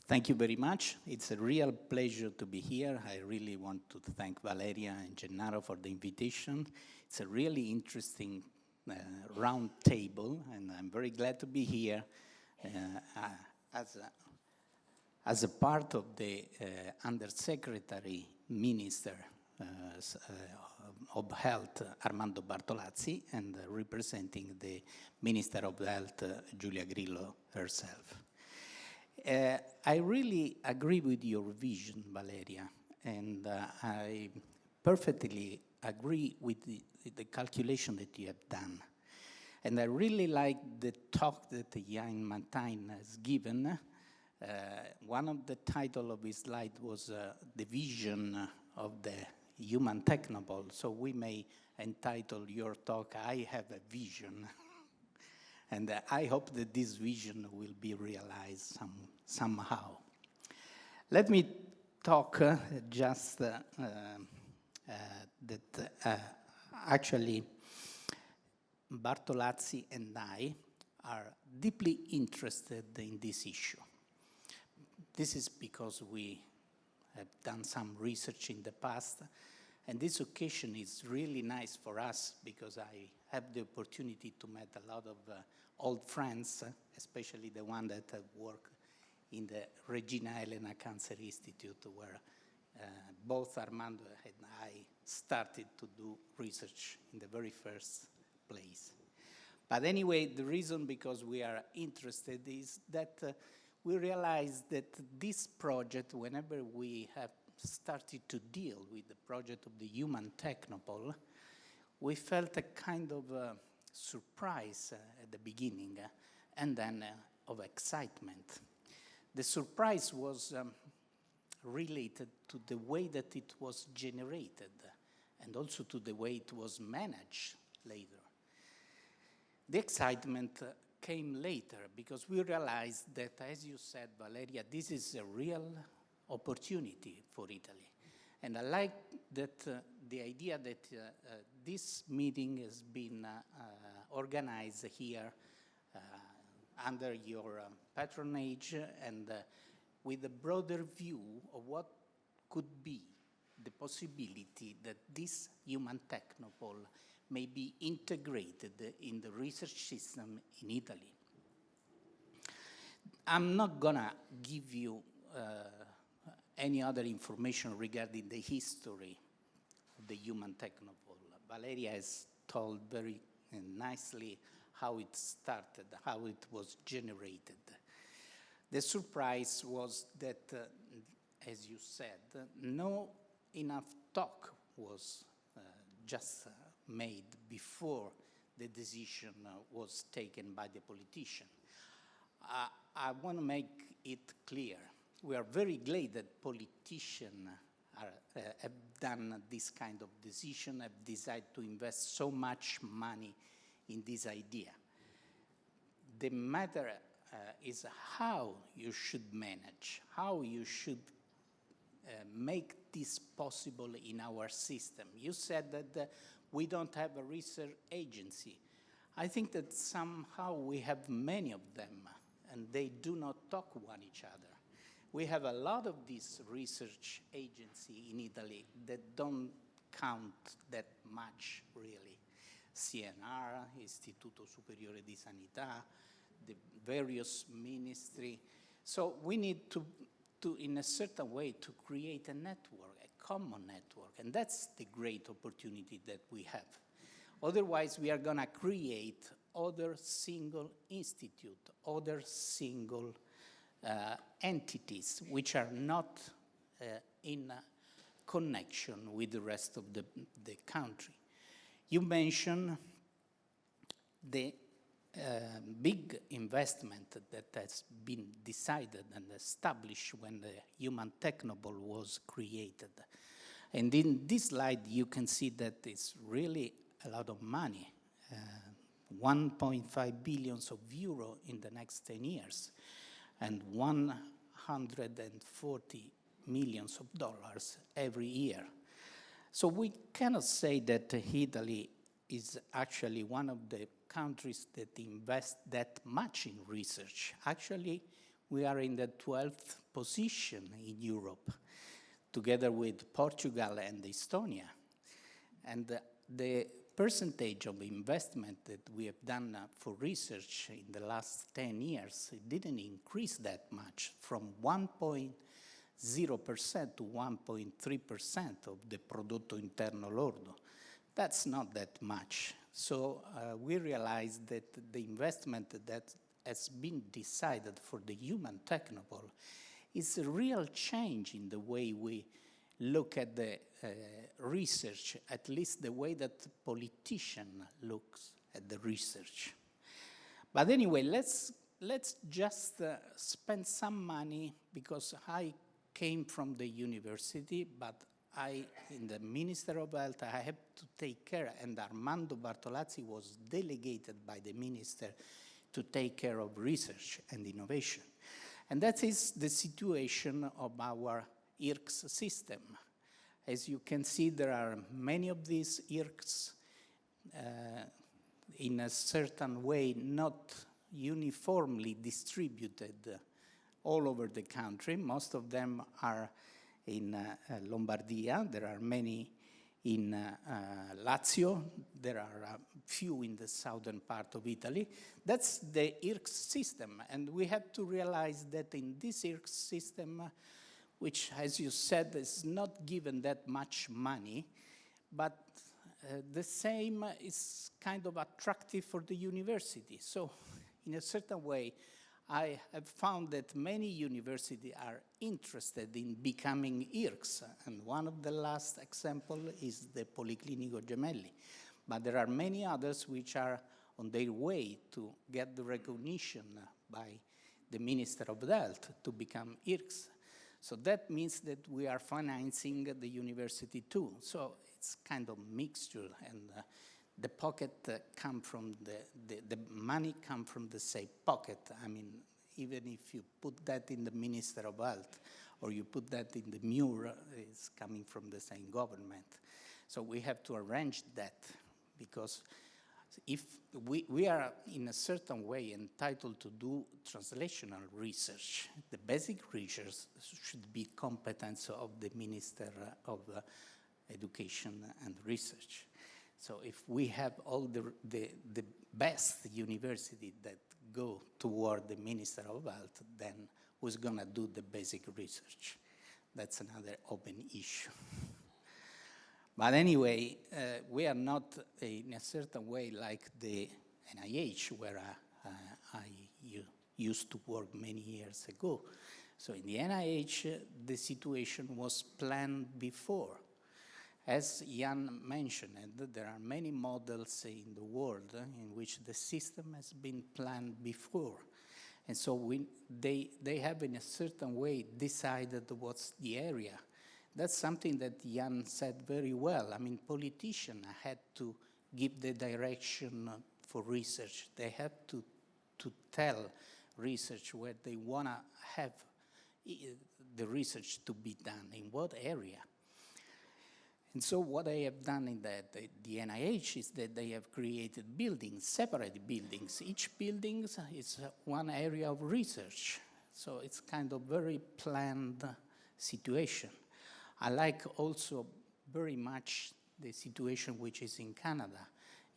Thank you very much. It's a real pleasure to be here. I really want to thank Valeria and Gennaro for the invitation. It's a really interesting round table, and I'm very glad to be here as a part of the Undersecretary Minister of Health, Armando Bartolazzi, and representing the Minister of Health, Giulia Grillo herself. I really agree with your vision, Valeria, and I perfectly agree with the calculation that you have done. And I really like the talk that Jan Martijn has given. One of the titles of his slide was the vision of the Human Technopole, so we may entitle your talk, I Have a Vision. And I hope that this vision will be realized somehow. Let me talk just that actually Bartolazzi and I are deeply interested in this issue. This is because we have done some research in the past, and this occasion is really nice for us because I have the opportunity to meet a lot of old friends, especially the one that have worked in the Regina Elena Cancer Institute, where both Armando and I started to do research in the very first place. But anyway, the reason because we are interested is that we realized that this project, whenever we have started to deal with the project of the Human Technopole, we felt a kind of surprise at the beginning and then of excitement. The surprise was related to the way that it was generated and also to the way it was managed later. The excitement came later because we realized that, as you said, Valeria, this is a real opportunity for Italy. And I like that the idea that this meeting has been organized here under your patronage and with a broader view of what could be the possibility that this human technopole may be integrated in the research system in Italy. I'm not gonna give you any other information regarding the history of the human technopole. Valeria has told very nicely how it started, how it was generated. The surprise was that, as you said, no enough talk was just made before the decision was taken by the politician. I want to make it clear. We are very glad that politicians have done this kind of decision, have decided to invest so much money in this idea. The matter is how you should manage, how you should make this possible in our system. You said that we don't have a research agency. I think that somehow we have many of them, and they do not talk one each other. We have a lot of these research agencies in Italy that don't count that much, really. CNR, Istituto Superiore di Sanità, the various ministry. So we need to, in a certain way, to create a network, a common network, and that's the great opportunity that we have. Otherwise, we are gonna create other single institute, other single entities which are not in connection with the rest of the country. You mentioned the big investment that has been decided and established when the human technopole was created. And in this slide, you can see that it's really a lot of money, 1.5 billion euro in the next 10 years, and 140 million dollars every year. So we cannot say that Italy is actually one of the countries that invest that much in research. Actually, we are in the 12th position in Europe, together with Portugal and Estonia. And the percentage of investment that we have done for research in the last 10 years, it didn't increase that much, from 1.0% to 1.3% of the prodotto interno lordo. That's not that much. So we realized that the investment that has been decided for the human technopole is a real change in the way we look at the research, at least the way that the politician looks at the research. But anyway, let's just spend some money, because I came from the university, but in the Minister of Health, I have to take care, and Armando Bartolazzi was delegated by the minister to take care of research and innovation. And that is the situation of our IRCS system. As you can see, there are many of these IRCS in a certain way not uniformly distributed all over the country. Most of them are in Lombardia. There are many in Lazio. There are a few in the southern part of Italy. That's the IRCS system. And we have to realize that in this IRCS system, which, as you said, is not given that much money, but the same is kind of attractive for the university. So in a certain way, I have found that many universities are interested in becoming IRCS, and one of the last examples is the Policlinico Gemelli. But there are many others which are on their way to get the recognition by the Minister of Health to become IRCS. So that means that we are financing the university too. So it's kind of mixture, and the pocket come from the money come from the same pocket. I mean, even if you put that in the Minister of Health or you put that in the MUR, it's coming from the same government. So we have to arrange that, because if we are in a certain way entitled to do translational research, the basic research should be competence of the Minister of Education and Research. So if we have all the best university that go toward the Minister of Health, then who's gonna do the basic research? That's another open issue. But anyway, we are not in a certain way like the NIH, where I used to work many years ago. So in the NIH, the situation was planned before. As Jan mentioned, there are many models in the world in which the system has been planned before. And so they have in a certain way decided what's the area. That's something that Jan said very well. I mean, politicians had to give the direction for research. They have to tell research where they want to have the research to be done, in what area. And so what they have done in the NIH is that they have created buildings, separate buildings. Each building is one area of research. So it's kind of very planned situation. I like also very much the situation which is in Canada.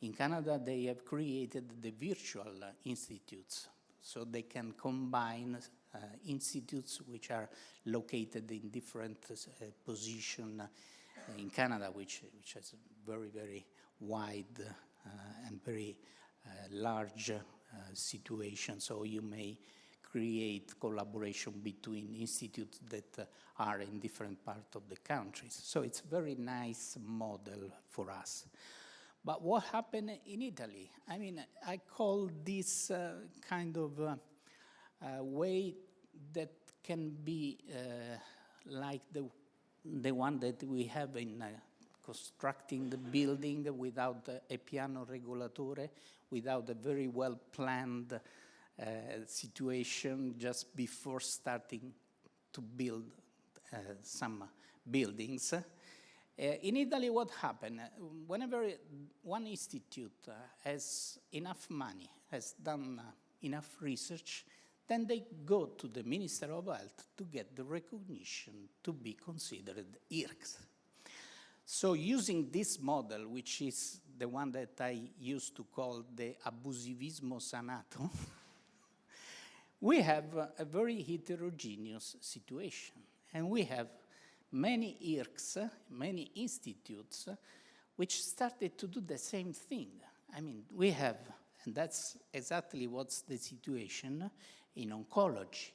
In Canada, they have created the virtual institutes, so they can combine institutes which are located in different positions in Canada, which has a very, very wide and very large situation. So you may create collaboration between institutes that are in different parts of the countries. So it's a very nice model for us. But what happened in Italy? I mean, I call this kind of way that can be like the one that we have in constructing the building without a piano regolatore, without a very well-planned situation just before starting to build some buildings. In Italy, what happened? Whenever one institute has enough money, has done enough research, then they go to the Minister of Health to get the recognition to be considered IRCs. So using this model, which is the one that I used to call the abusivismo sanato, we have a very heterogeneous situation. And we have many IRCs, many institutes, which started to do the same thing. I mean, we have, and that's exactly what's the situation in oncology,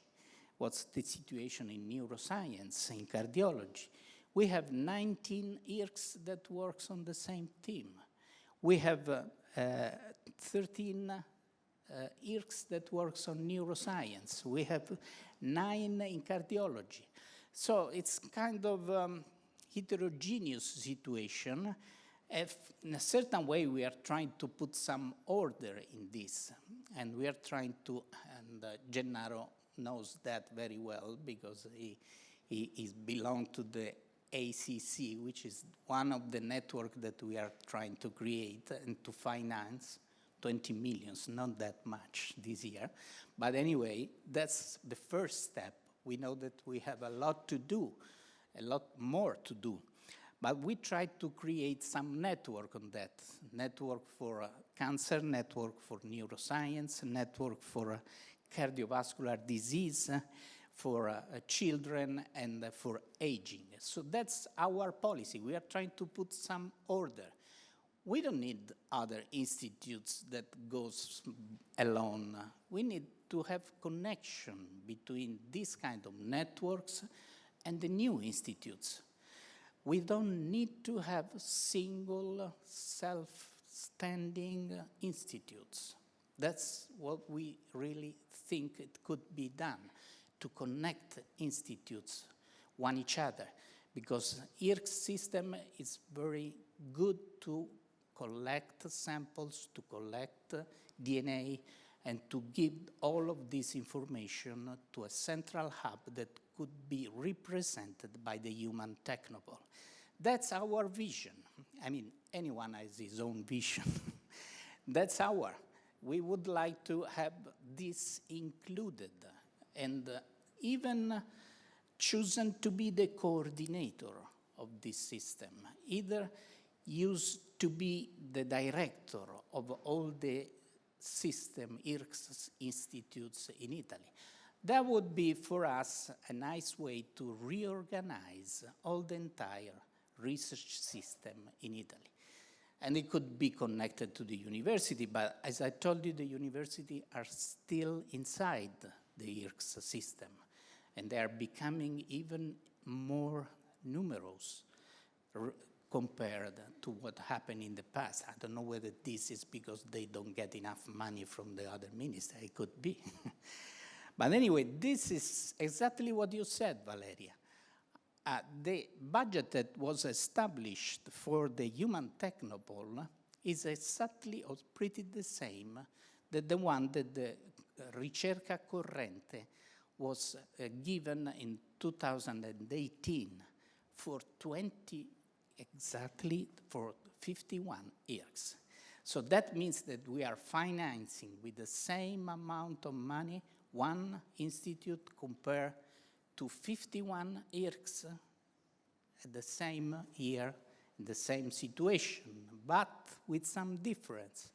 what's the situation in neuroscience, in cardiology. We have 19 IRCs that works on the same team. We have 13 IRCs that works on neuroscience. We have 9 in cardiology. So it's kind of heterogeneous situation. If in a certain way, we are trying to put some order in this. And we are trying to, and Gennaro knows that very well because he belongs to the ACC, which is one of the networks that we are trying to create and to finance. 20 million, not that much this year. But anyway, that's the first step. We know that we have a lot to do, a lot more to do. But we try to create some network on that. Network for cancer, network for neuroscience, network for cardiovascular disease, for children, and for aging. So that's our policy. We are trying to put some order. We don't need other institutes that goes alone. We need to have connection between these kind of networks and the new institutes. We don't need to have single self-standing institutes. That's what we really think it could be done, to connect institutes one each other, because IRC system is very good to collect samples, to collect DNA, and to give all of this information to a central hub that could be represented by the human technopole. That's our vision. I mean, anyone has his own vision. That's our. We would like to have this included and even chosen to be the coordinator of this system, either used to be the director of all the system IRCS institutes in Italy. That would be for us a nice way to reorganize all the entire research system in Italy. And it could be connected to the university, but as I told you, the university are still inside the IRCS system, and they are becoming even more numerous compared to what happened in the past. I don't know whether this is because they don't get enough money from the other minister. It could be. But anyway, this is exactly what you said, Valeria. The budget that was established for the human technopole is exactly or pretty the same that the one that the Ricerca Corrente was given in 2018 for 51 years. So that means that we are financing with the same amount of money one institute compared to 51 IRCS at the same year, in the same situation, but with some difference.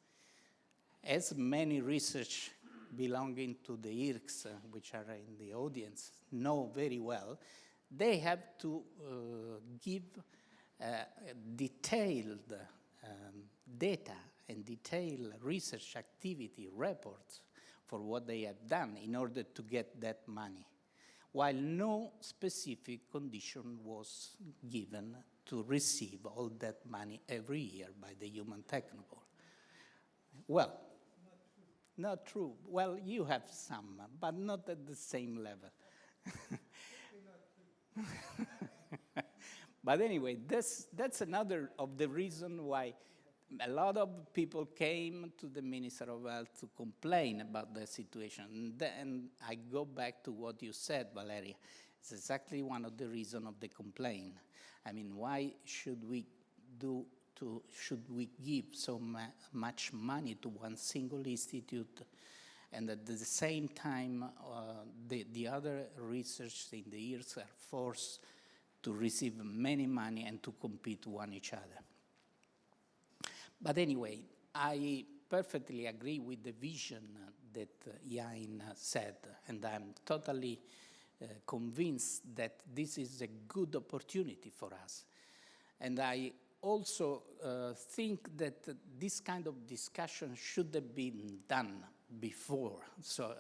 As many research belonging to the IRCS, which are in the audience, know very well, they have to give detailed data and detailed research activity reports for what they have done in order to get that money, while no specific condition was given to receive all that money every year by the human technopole. Well, not true. Well, you have some, but not at the same level. But anyway, that's another of the reasons why a lot of people came to the Minister of Health to complain about the situation. And then I go back to what you said, Valeria. It's exactly one of the reasons of the complaint. I mean, why should we give so much money to one single institute, and at the same time the other research in the years are forced to receive many money and to compete one each other? But anyway, I perfectly agree with the vision that Jain said, and I'm totally convinced that this is a good opportunity for us. And I also think that this kind of discussion should have been done before. So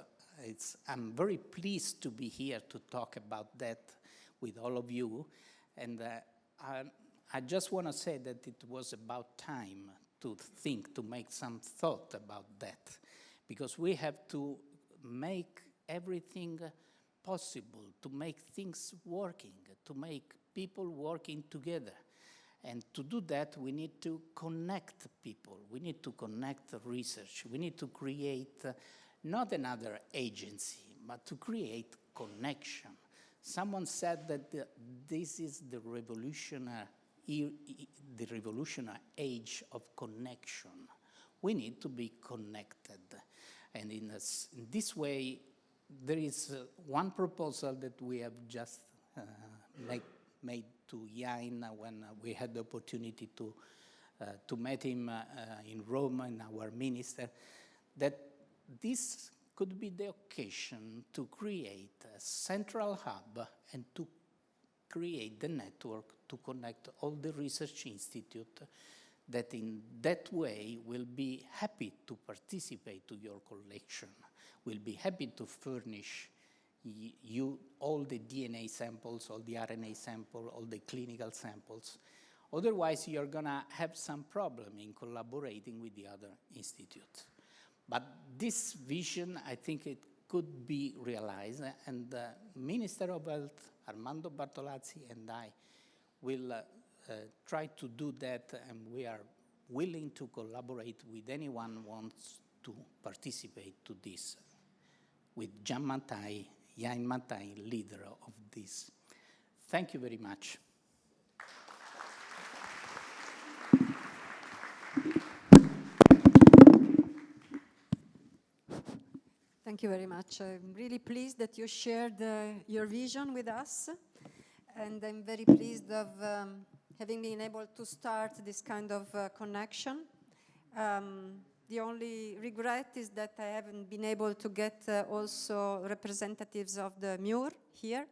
I'm very pleased to be here to talk about that with all of you. And I just want to say that it was about time to think, to make some thought about that, because we have to make everything possible, to make things working, to make people working together. And to do that, we need to connect people. We need to connect research. We need to create not another agency, but to create connection. Someone said that this is the revolutionary age of connection. We need to be connected. And in this way, there is one proposal that we have just made to Jain when we had the opportunity to meet him in Rome, in our minister, that this could be the occasion to create a central hub and to create the network to connect all the research institutes that in that way will be happy to participate to your collection, will be happy to furnish you all the DNA samples, all the RNA samples, all the clinical samples. Otherwise, you're going to have some problem in collaborating with the other institutes. But this vision, I think it could be realized, and the Minister of Health, Armando Bartolazzi, and I will try to do that, and we are willing to collaborate with anyone who wants to participate to this, with Jan Matai, leader of this. Thank you very much. Thank you very much. I'm really pleased that you shared your vision with us, and I'm very pleased of having been able to start this kind of connection. The only regret is that I haven't been able to get also representatives of the MUR here,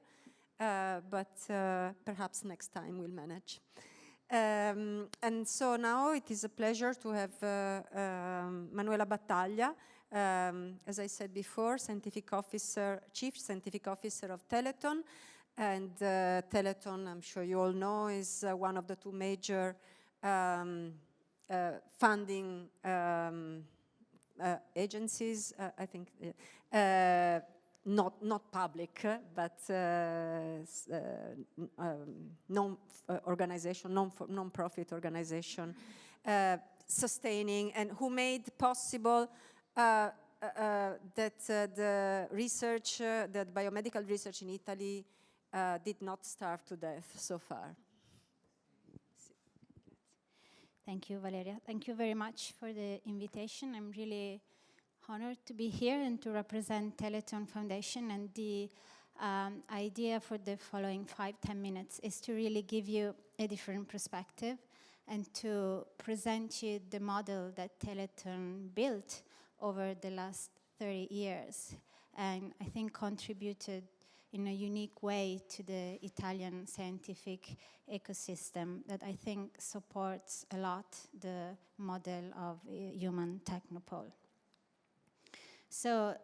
but perhaps next time we'll manage. And so now it is a pleasure to have Manuela Battaglia, as I said before, Chief Scientific Officer of Teleton. And Teleton, I'm sure you all know, is one of the two major funding agencies, I think, not public, but non-profit organization, sustaining and who made possible that the research, that biomedical research in Italy did not starve to death so far. Thank you, Valeria. Thank you very much for the invitation. I'm really honored to be here and to represent Teleton Foundation. And the idea for the following 5-10 minutes is to really give you a different perspective and to present you the model that Teleton built over the last 30 years. And I think contributed in a unique way to the Italian scientific ecosystem that I think supports a lot the model of human technopole. So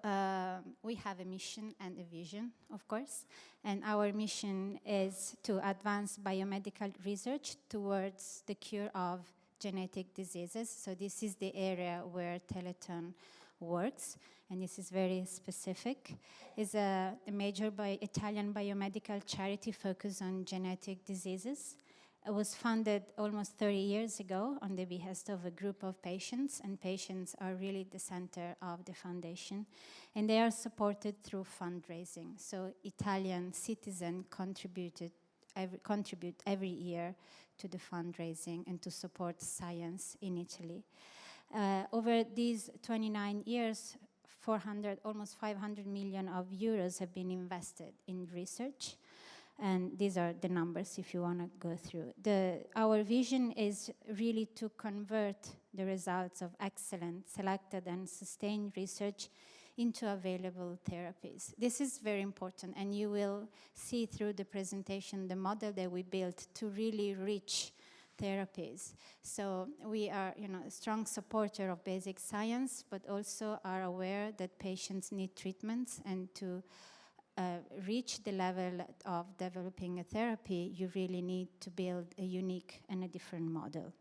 we have a mission and a vision, of course, and our mission is to advance biomedical research towards the cure of genetic diseases. So this is the area where Teleton works, and this is very specific. It's a major Italian biomedical charity focused on genetic diseases. It was founded almost 30 years ago on the behest of a group of patients, and patients are really the center of the foundation. And they are supported through fundraising. So Italian citizens contribute every year to the fundraising and to support science in Italy. Over these 29 years, almost 500 million of euros have been invested in research. And these are the numbers if you want to go through. Our vision is really to convert the results of excellent, selected and sustained research into available therapies. This is very important, and you will see through the presentation the model that we built to really reach therapies. So we are, a strong supporter of basic science, but also are aware that patients need treatments, and to reach the level of developing a therapy, you really need to build a unique and a different model.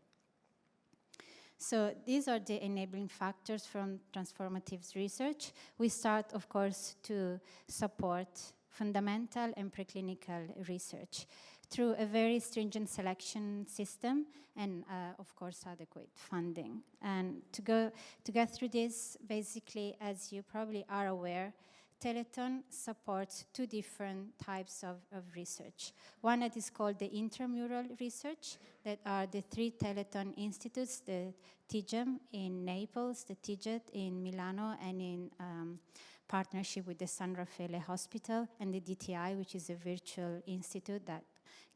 So these are the enabling factors from transformative research. We start, of course, to support fundamental and preclinical research through a very stringent selection system and, of course, adequate funding. And to get through this, basically, as you probably are aware, Teleton supports two different types of research. One that is called the Intramural Research, that are the three Teleton institutes, the TGEM in Naples, the TIGET in Milano, and in partnership with the San Raffaele Hospital, and the DTI, which is a virtual institute that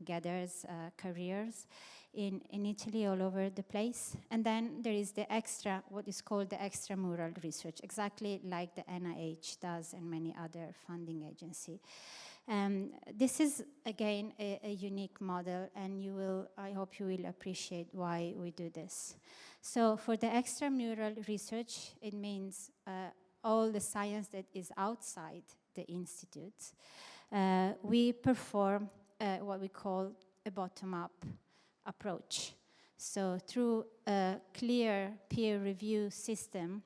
gathers careers in Italy all over the place. And then there is what is called the extramural research, exactly like the NIH does and many other funding agencies. This is, again, a unique model, and I hope you will appreciate why we do this. So for the extramural research, it means all the science that is outside the institutes. We perform what we call a bottom-up approach. So through a clear peer review system,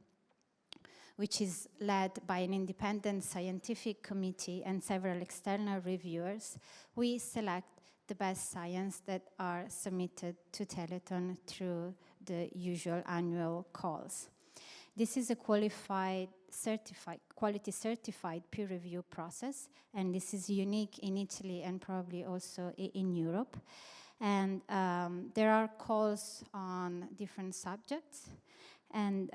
which is led by an independent scientific committee and several external reviewers, we select the best science that are submitted to Teleton through the usual annual calls. This is a quality certified peer review process, and this is unique in Italy and probably also in Europe. And there are calls on different subjects. And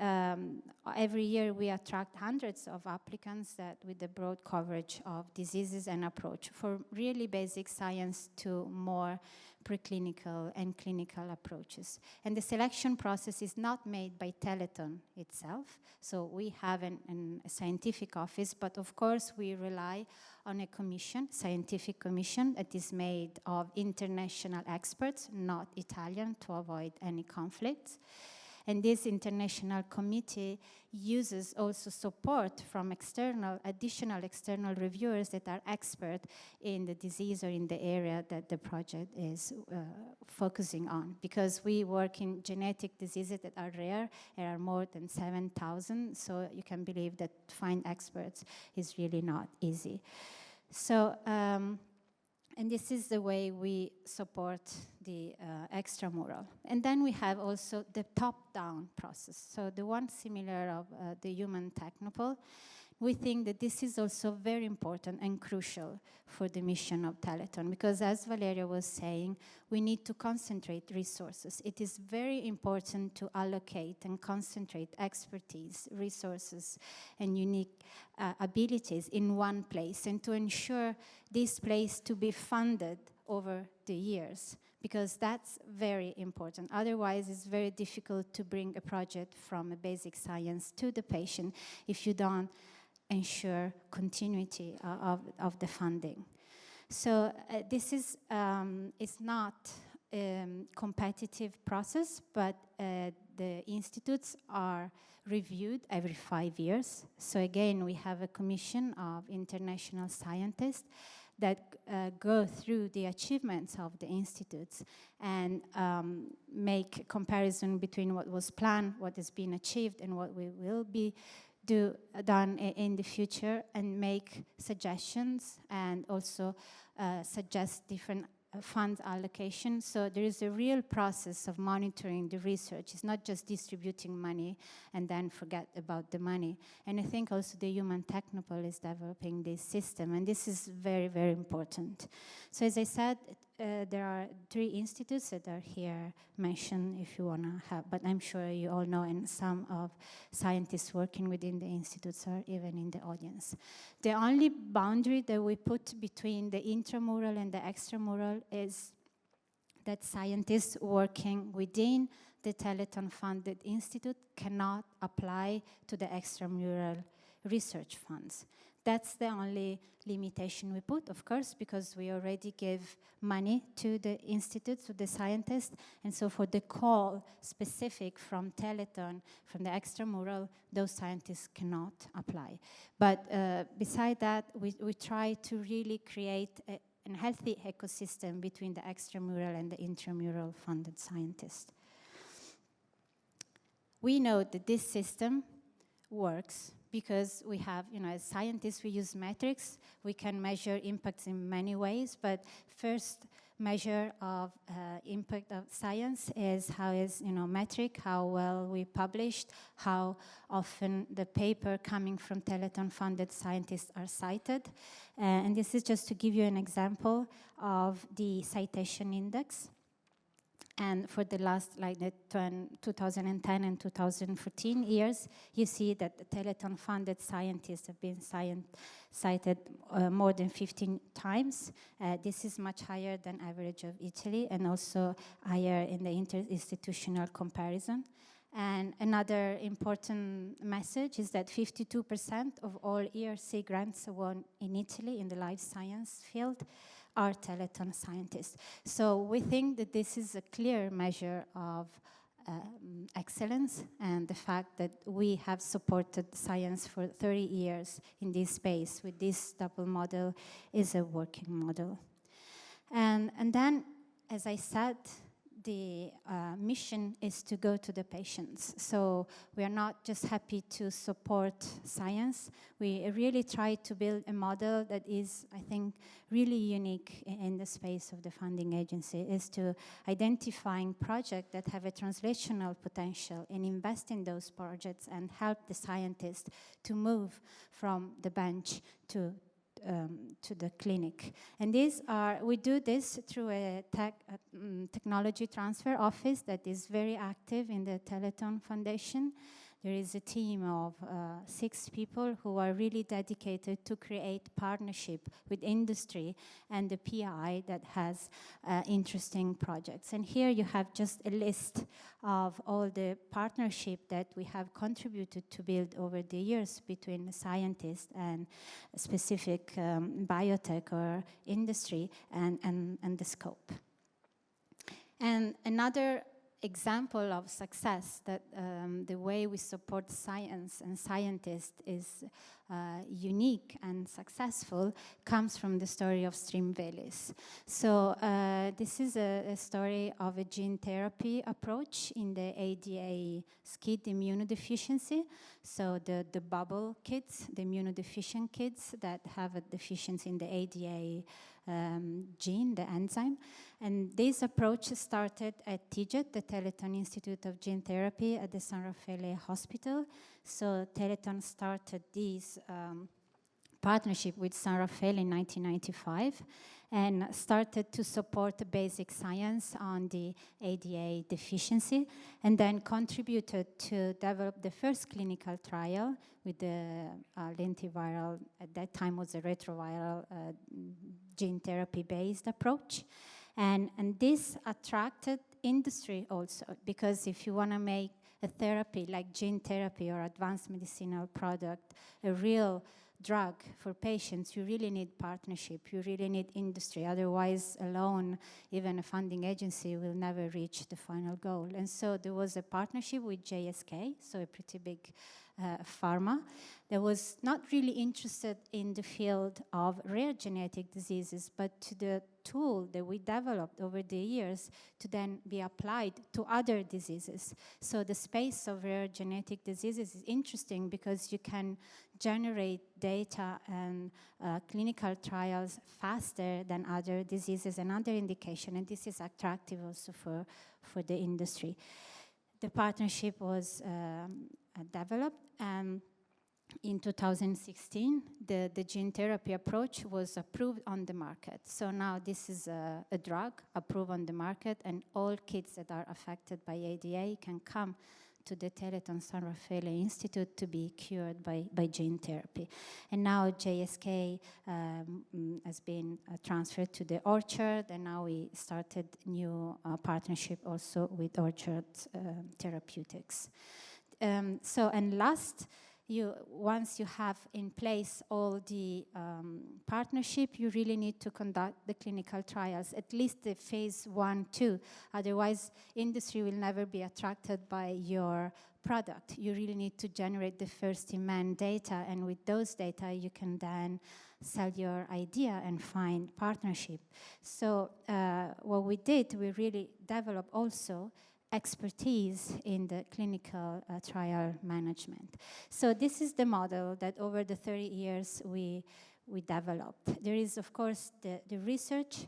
every year we attract hundreds of applicants that with a broad coverage of diseases and approach for really basic science to more preclinical and clinical approaches. And the selection process is not made by Teleton itself. So we have a scientific office, but of course we rely on a commission, scientific commission, that is made of international experts, not Italian, to avoid any conflicts. And this international committee uses also support from additional external reviewers that are expert in the disease or in the area that the project is focusing on. Because we work in genetic diseases that are rare, there are more than 7,000, so you can believe that to find experts is really not easy. So, and this is the way we support the extramural. And then we have also the top-down process. So the one similar of the human technopole. We think that this is also very important and crucial for the mission of Teleton, because as Valeria was saying, we need to concentrate resources. It is very important to allocate and concentrate expertise, resources, and unique abilities in one place, and to ensure this place to be funded over the years, because that's very important. Otherwise, it's very difficult to bring a project from a basic science to the patient if you don't ensure continuity of the funding. So this is it's not a competitive process, but the institutes are reviewed every 5 years. So again, we have a commission of international scientists that go through the achievements of the institutes and make a comparison between what was planned, what has been achieved, and what we will be done in the future, and make suggestions and also suggest different fund allocation. So there is a real process of monitoring the research. It's not just distributing money and then forget about the money. And I think also the Human Technopole is developing this system, and this is very, very important. So as I said, there are 3 institutes that are here mentioned if you want to have, but I'm sure you all know, and some of scientists working within the institutes are even in the audience. The only boundary that we put between the intramural and the extramural is that scientists working within the Teleton-funded institute cannot apply to the extramural research funds. That's the only limitation we put, of course, because we already give money to the institute, to the scientists, and so for the call specific from Teleton, from the extramural, those scientists cannot apply. But beside that, we try to really create a healthy ecosystem between the extramural and the intramural funded scientists. We know that this system works because we have, as scientists, we use metrics. We can measure impacts in many ways, but first measure of impact of science is metric, how well we published, how often the paper coming from Teleton-funded scientists are cited. And this is just to give you an example of the citation index. And for the last, 2010 and 2014 years, you see that the Teleton-funded scientists have been cited more than 15 times. This is much higher than average of Italy, and also higher in the interinstitutional comparison. And another important message is that 52% of all ERC grants won in Italy in the life science field are Teleton scientists. So we think that this is a clear measure of excellence, and the fact that we have supported science for 30 years in this space with this double model is a working model. And then, as I said, the mission is to go to the patients. So we are not just happy to support science. We really try to build a model that is, I think, really unique in the space of the funding agency, is to identifying projects that have a translational potential and invest in those projects and help the scientists to move from the bench to the clinic. And we do this through a technology transfer office that is very active in the Teleton Foundation. There is a team of 6 people who are really dedicated to create partnership with industry and the PI that has interesting projects. And here you have just a list of all the partnership that we have contributed to build over the years between scientists and specific biotech or industry and the scope. And another example of success that the way we support science and scientists is unique and successful comes from the story of Stream-Velis. So this is a story of a gene therapy approach in the ADA SCID immunodeficiency. So the bubble kids, the immunodeficient kids that have a deficiency in the ADA gene, the enzyme. And this approach started at TIGET, the Teleton Institute of Gene Therapy at the San Raffaele Hospital. So Teleton started this partnership with San Raffaele in 1995 and started to support the basic science on the ADA deficiency, and then contributed to develop the first clinical trial with the lentiviral, at that time was a retroviral gene therapy-based approach. And this attracted industry also, because if you want to make a therapy like gene therapy or advanced medicinal product a real drug for patients, you really need partnership, you really need industry. Otherwise, alone, even a funding agency will never reach the final goal. And so there was a partnership with JSK, so a pretty big pharma, that was not really interested in the field of rare genetic diseases, but to the tool that we developed over the years to then be applied to other diseases. So the space of rare genetic diseases is interesting because you can generate data and clinical trials faster than other diseases and other indications, and this is attractive also for the industry. The partnership was developed, and in 2016, the gene therapy approach was approved on the market. So now this is a drug approved on the market, and all kids that are affected by ADA can come to the Teleton San Raffaele Institute to be cured by gene therapy. And now JSK has been transferred to the Orchard, and now we started new partnership also with Orchard Therapeutics. And last, once you have in place all the partnership, you really need to conduct the clinical trials, at least the phase 1-2. Otherwise, industry will never be attracted by your product. You really need to generate the first-in-man data, and with those data, you can then sell your idea and find partnership. So what we did, we really developed also expertise in the clinical trial management. So this is the model that over the 30 years we developed. There is, of course, the research.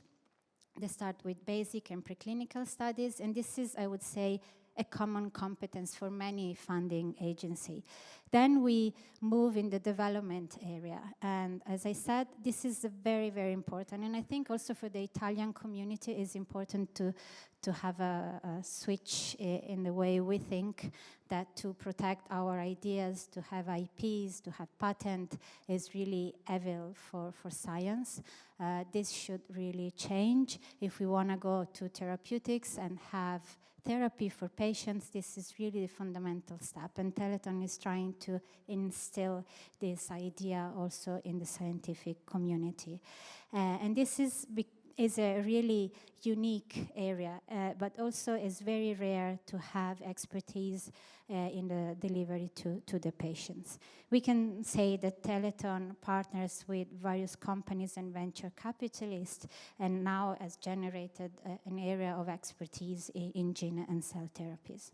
They start with basic and preclinical studies, and this is, I would say, a common competence for many funding agencies. Then we move in the development area. And as I said, this is very, very important. And I think also for the Italian community, it's important to have a switch in the way we think, that to protect our ideas, to have IPs, to have patent is really evil for science. This should really change. If we want to go to therapeutics and have therapy for patients, this is really the fundamental step. And Teleton is trying to instill this idea also in the scientific community. And this is is a really unique area, but also is very rare to have expertise in the delivery to the patients. We can say that Teleton partners with various companies and venture capitalists, and now has generated an area of expertise in gene and cell therapies.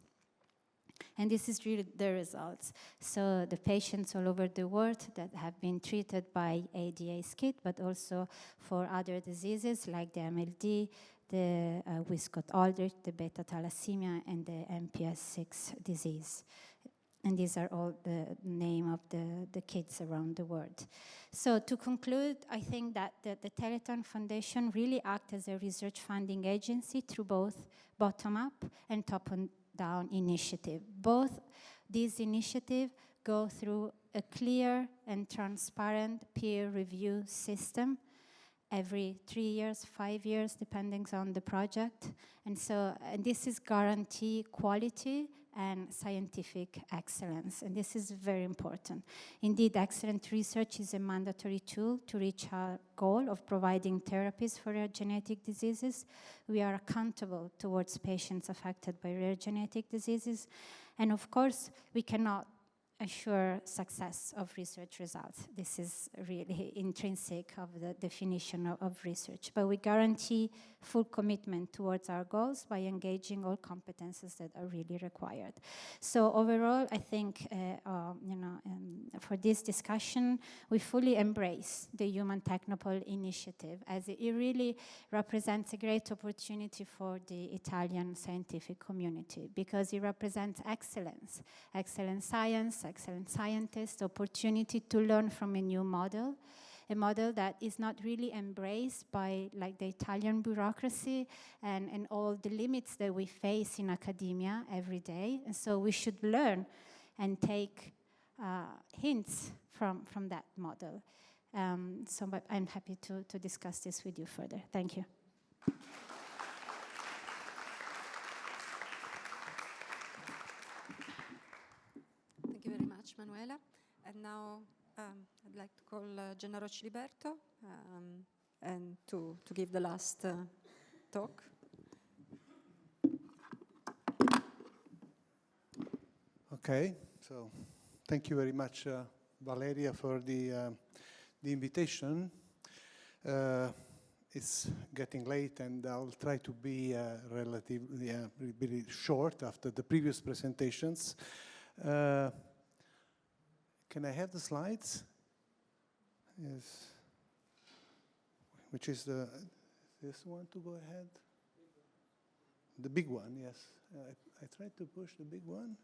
And this is really the results. So the patients all over the world that have been treated by ADA-SCID, but also for other diseases like the MLD, the Wiskott-Aldrich, the beta thalassemia, and the MPS 6 disease. And these are all the name of the kids around the world. So to conclude, I think that the Teleton Foundation really acts as a research funding agency through both bottom-up and top-down initiative. Both these initiatives go through a clear and transparent peer review system every 3 years, 5 years, depending on the project. And so this is guarantee quality and scientific excellence, and this is very important. Indeed, excellent research is a mandatory tool to reach our goal of providing therapies for rare genetic diseases. We are accountable towards patients affected by rare genetic diseases, and of course, we cannot assure success of research results. This is really intrinsic of the definition of research. But we guarantee full commitment towards our goals by engaging all competences that are really required. So overall, I think, for this discussion, we fully embrace the Human Technopole initiative, as it really represents a great opportunity for the Italian scientific community, because it represents excellence, excellent science, excellent scientists, opportunity to learn from a new model, a model that is not really embraced by like the Italian bureaucracy and all the limits that we face in academia every day. And so we should learn and take hints from that model. But I'm happy to discuss this with you further. Thank you. Thank you very much, Manuela. And now I'd like to call Gennaro Ciliberto and to give the last talk. Okay, so thank you very much, Valeria, for the invitation. It's getting late, and I'll try to be relatively really short after the previous presentations. Can I have the slides? Yes. Which is this one to go ahead? The big one, yes. I tried to push the big one.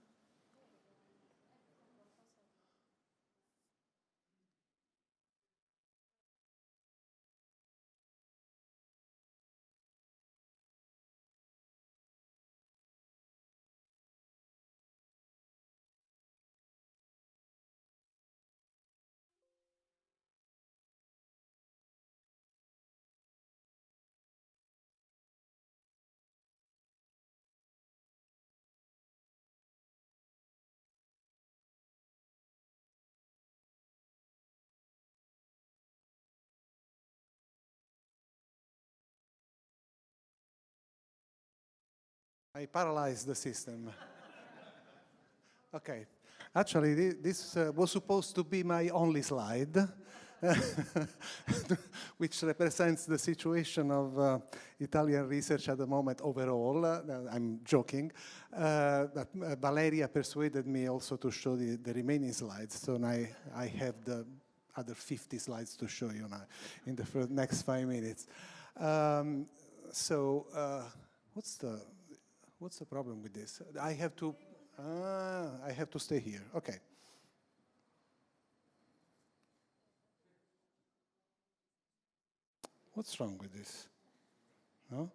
I paralyzed the system. Okay. Actually, this was supposed to be my only slide, which represents the situation of Italian research at the moment overall. I'm joking. But Valeria persuaded me also to show the remaining slides. So now I have the other 50 slides to show you now in the next 5 minutes. What's the problem with this? I have to stay here. Okay. What's wrong with this? No?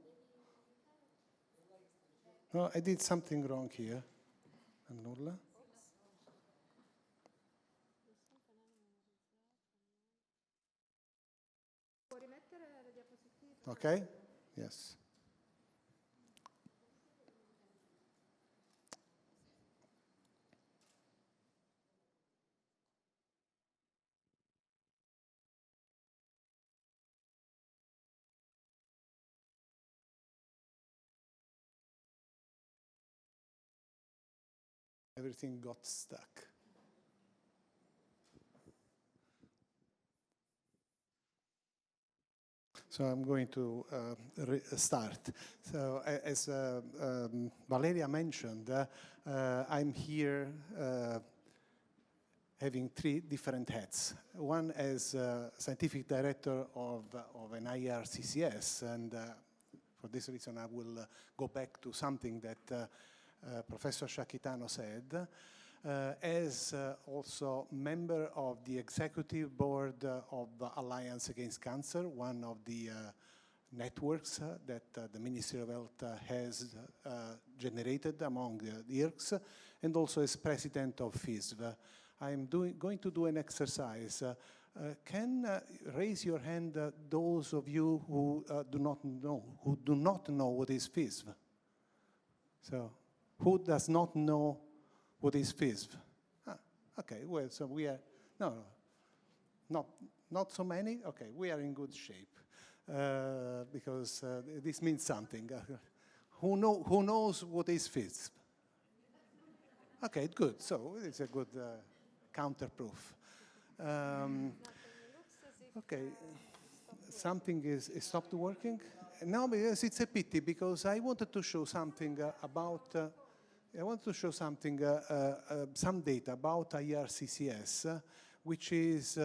No, I did something wrong here. Nulla. Okay? Yes. Everything got stuck. So I'm going to start. So as Valeria mentioned, I'm here having 3 different hats. One as scientific director of an IRCCS, and for this reason I will go back to something that Professor Shakitano said. As also member of the executive board of Alliance Against Cancer, one of the networks that the Ministry of Health has generated among the IRCs, and also as president of FISV. I'm going to do an exercise. Can raise your hand those of you who do not know what is FISV? So, who does not know what is FISV? Okay, well, so we are, not so many. Okay, we are in good shape because this means something. Who knows what is FISV? Okay, good. So it's a good counterproof. Okay, something is stopped working. No, because it's a pity because I wanted to show something about. I want to show something, some data about IRCCS, which is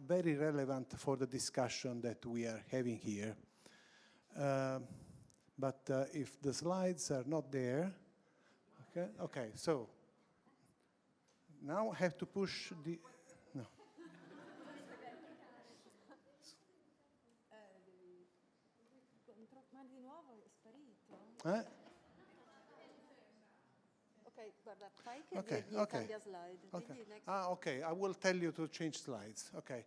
very relevant for the discussion that we are having here. But if the slides are not there, okay, so now I have to push the, no. Okay. Okay, I will tell you to change slides. Okay.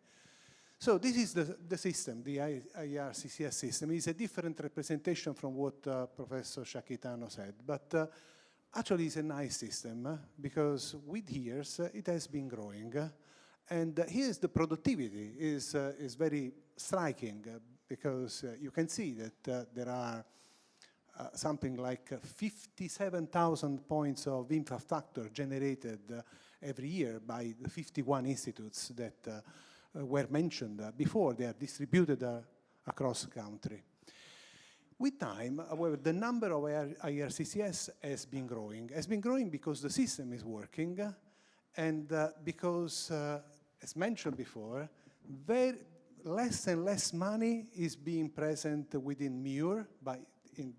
So this is the system, the IRCCS system. It's a different representation from what Professor Shakitano said, but actually it's a nice system because with years it has been growing. And here's the productivity is very striking because you can see that there are something like 57,000 points of infrastructure generated every year by the 51 institutes that were mentioned before. They are distributed across the country. With time, however, the number of IRCCS has been growing because the system is working and because, as mentioned before, less and less money is being present within MUR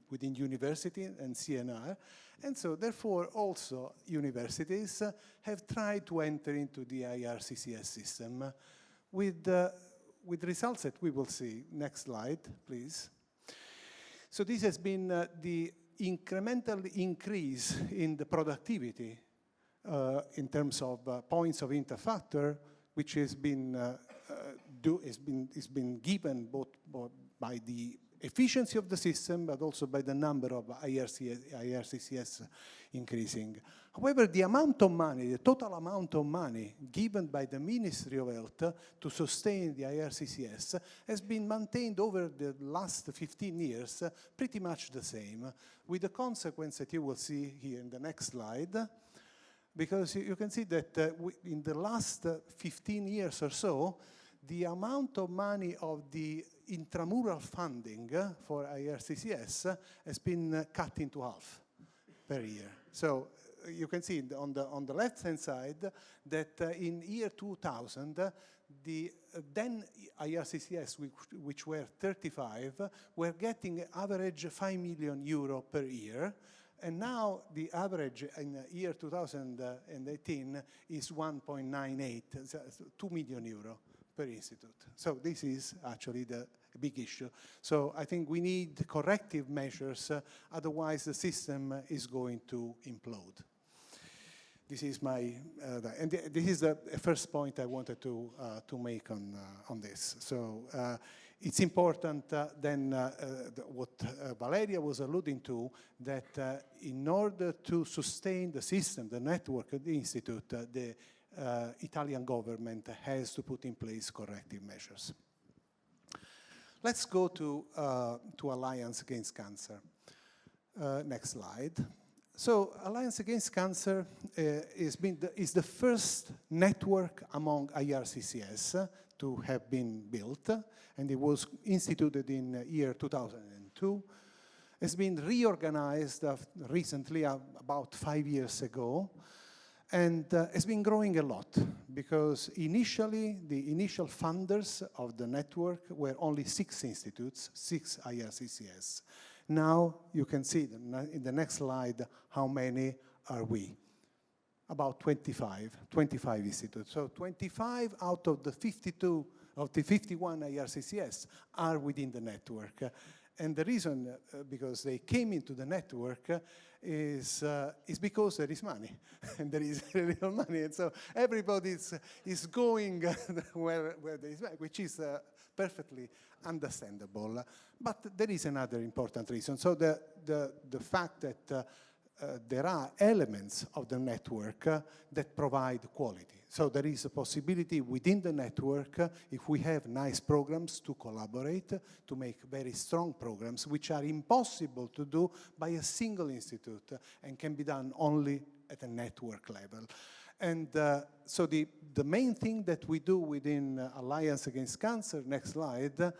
within university and CNR, and so therefore also universities have tried to enter into the IRCCS system with results that we will see. Next slide, please. So this has been the incremental increase in the productivity in terms of points of interfactor, which has been given both by the efficiency of the system, but also by the number of IRCCS increasing. However, the amount of money, the total amount of money given by the Ministry of Health to sustain the IRCCS has been maintained over the last 15 years pretty much the same, with the consequence that you will see here in the next slide, because you can see that in the last 15 years or so, the amount of money of the intramural funding for IRCCS has been cut into half per year. So you can see on the left-hand side that in year 2000, the then IRCCS, which were 35, were getting average 5 million euro per year. And now the average in year 2018 is 1.98, 2 million euro per institute. So this is actually the big issue. So I think we need corrective measures, otherwise the system is going to implode. This is my, and this is the first point I wanted to make on this. So it's important then what Valeria was alluding to, that in order to sustain the system, the network of the institute, the Italian government has to put in place corrective measures. Let's go to Alliance Against Cancer. Next slide. So Alliance Against Cancer is the first network among IRCCS to have been built, and it was instituted in year 2002. It's been reorganized recently, about 5 years ago, and it's been growing a lot, because initially, the initial funders of the network were only 6 institutes, 6 IRCCS. Now, you can see in the next slide how many are we. About 25 institutes. So 25 out of the 52, of the 51 IRCCS are within the network. And the reason, because they came into the network, is because there is money, and there is real money. And so everybody is going where there is money, which is perfectly understandable. But there is another important reason. So the fact that there are elements of the network that provide quality. So there is a possibility within the network, if we have nice programs, to collaborate, to make very strong programs, which are impossible to do by a single institute and can be done only at a network level. And so the main thing that we do within Alliance Against Cancer, next slide,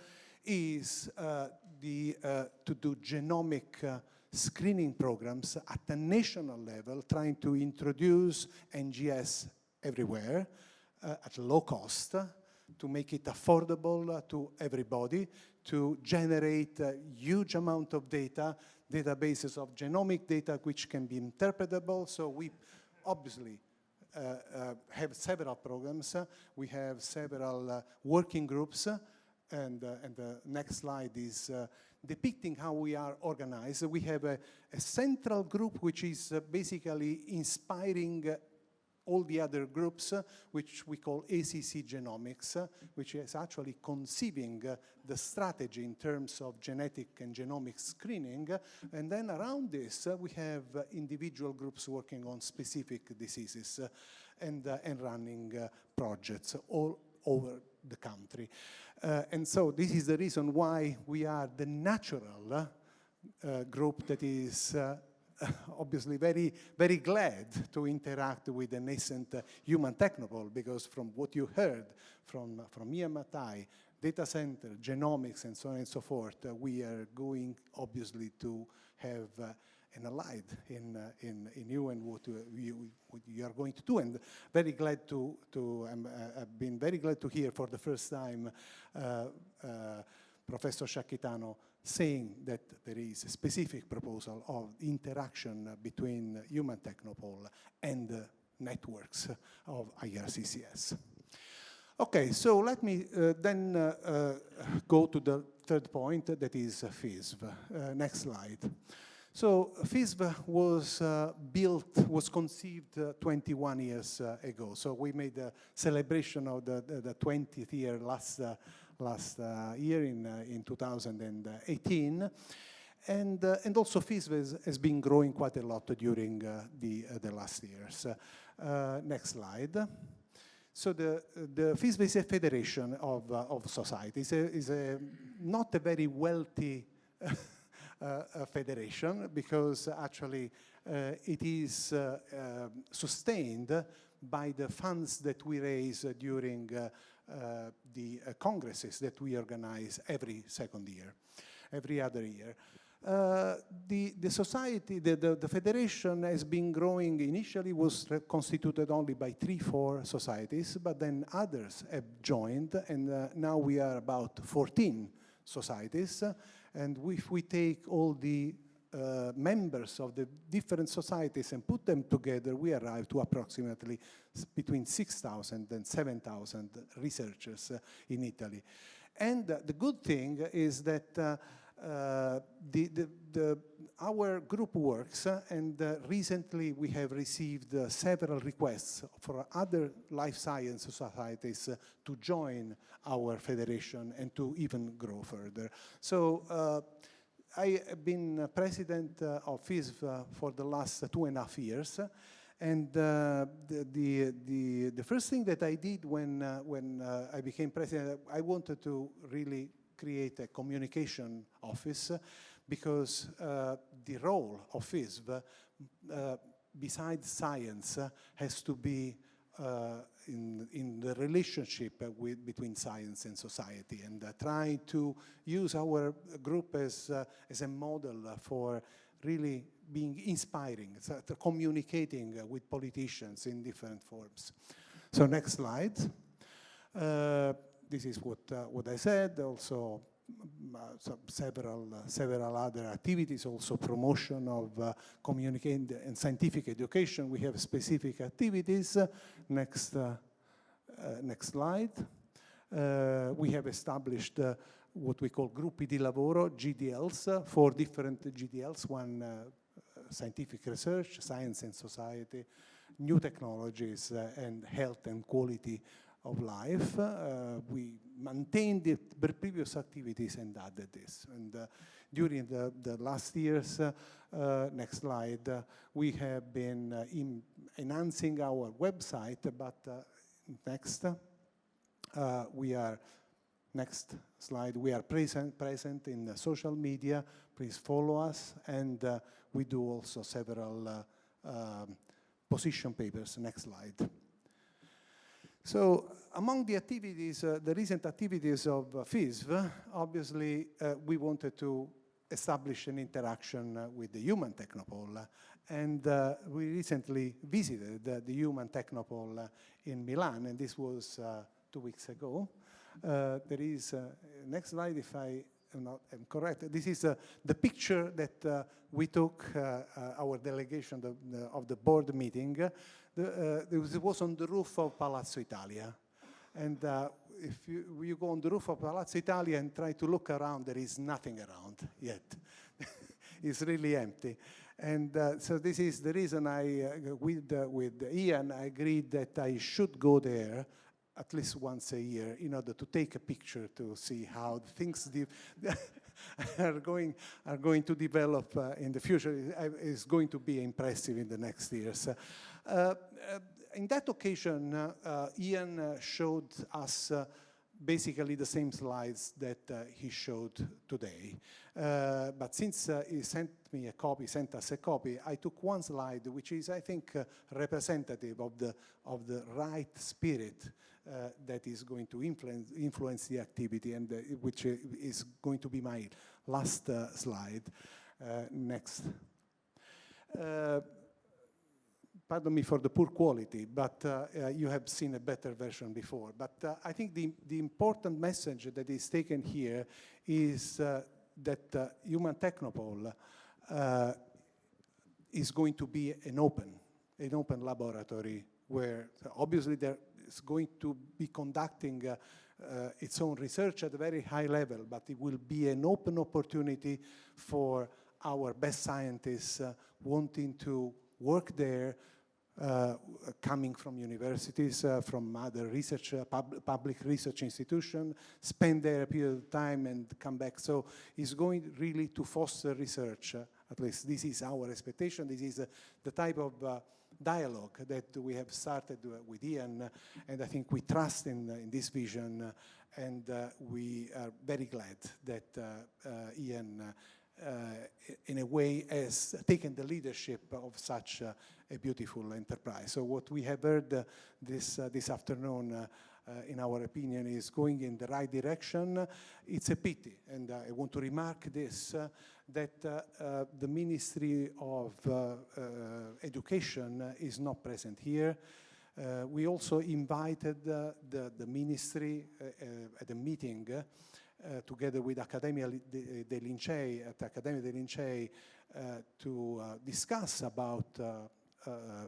is to do genomic screening programs at the national level, trying to introduce NGS everywhere at low cost, to make it affordable to everybody, to generate a huge amount of data, databases of genomic data which can be interpretable. So we obviously have several programs. We have several working groups, and the next slide is depicting how we are organized. We have a central group which is basically inspiring all the other groups, which we call ACC Genomics, which is actually conceiving the strategy in terms of genetic and genomic screening. And then around this, we have individual groups working on specific diseases and running projects all over the country. And so this is the reason why we are the natural group that is obviously very, very glad to interact with the nascent human technopole, because from what you heard from me and Matai, data center, genomics, and so on and so forth, we are going obviously to have an allied in you and what you are going to do. And very glad I've been very glad to hear for the first time Professor Sciacchitano saying that there is a specific proposal of interaction between human technopole and networks of IRCCS. Okay, so let me then go to the third point, that is FISV. Next slide. So FISV was conceived 21 years ago. So we made a celebration of the 20th year last year in 2018. And also FISV has been growing quite a lot during the last years. Next slide. So the FISV is a federation of societies. It's not a very wealthy federation, because actually it is sustained by the funds that we raise during the congresses that we organize every other year. The society, the federation has been growing. Initially was constituted only by 3-4 societies, but then others have joined, and now we are about 14 societies. And if we take all the members of the different societies and put them together, we arrive to approximately between 6,000 and 7,000 researchers in Italy. And the good thing is that our group works, and recently we have received several requests for other life science societies to join our federation and to even grow further. So I have been president of FISV for the last 2.5 years, and the first thing that I did when I became president, I wanted to really create a communication office, because the role of FISV besides science, has to be in the relationship between science and society, and try to use our group as a model for really being inspiring, so communicating with politicians in different forms. So next slide. This is what I said. Also, several other activities. Also, promotion of communication and scientific education. We have specific activities. Next slide. We have established what we call gruppi di lavoro, GDLs, 4 different GDLs. One scientific research, science and society, new technologies, and health and quality of life. We maintained the previous activities and added this. And during the last years, next slide, we have been enhancing our website, but next slide, we are present in social media. Please follow us, and we do also several position papers. Next slide. So among the activities, the recent activities of FISV, obviously we wanted to establish an interaction with the Human Technopole, and we recently visited the Human Technopole in Milan, and this was 2 weeks ago. There is, next slide if I am correct, this is the picture that we took, our delegation of the board meeting. It was on the roof of Palazzo Italia. And if you go on the roof of Palazzo Italia and try to look around, there is nothing around yet. It's really empty. And so this is the reason with Ian, I agreed that I should go there at least once a year in order to take a picture to see how things are going to develop in the future. It's going to be impressive in the next years. In that occasion, Ian showed us basically the same slides that he showed today. But since he sent us a copy, I took one slide, which is, I think, representative of the right spirit that is going to influence the activity, and which is going to be my last slide. Next. Pardon me for the poor quality, but you have seen a better version before. But I think the important message that is taken here is that Human Technopole is going to be an open laboratory where obviously there is going to be conducting its own research at a very high level, but it will be an open opportunity for our best scientists wanting to work there, coming from universities, from other research, public research institutions, spend there a period of time and come back. So it's going really to foster research. At least this is our expectation. This is the type of dialogue that we have started with Ian, and I think we trust in this vision, and we are very glad that Ian in a way has taken the leadership of such a beautiful enterprise. So what we have heard this afternoon, in our opinion, is going in the right direction. It's a pity, and I want to remark this, that the Ministry of Education is not present here. We also invited the ministry at a meeting together with Accademia dei Lincei, at Accademia dei Lincei, to discuss about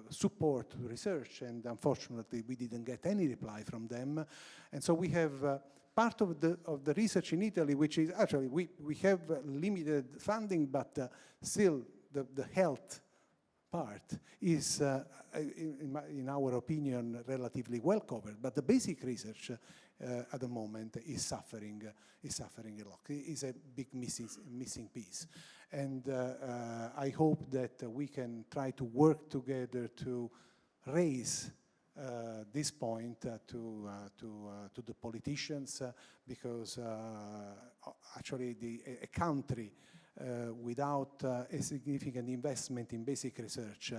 support to research, and unfortunately we didn't get any reply from them. And so we have part of the research in Italy, which is actually, we have limited funding, but still the health part is, in our opinion, relatively well covered. But the basic research at the moment is suffering a lot. It's a big missing piece. And I hope that we can try to work together to raise this point to the politicians, because actually a country without a significant investment in basic research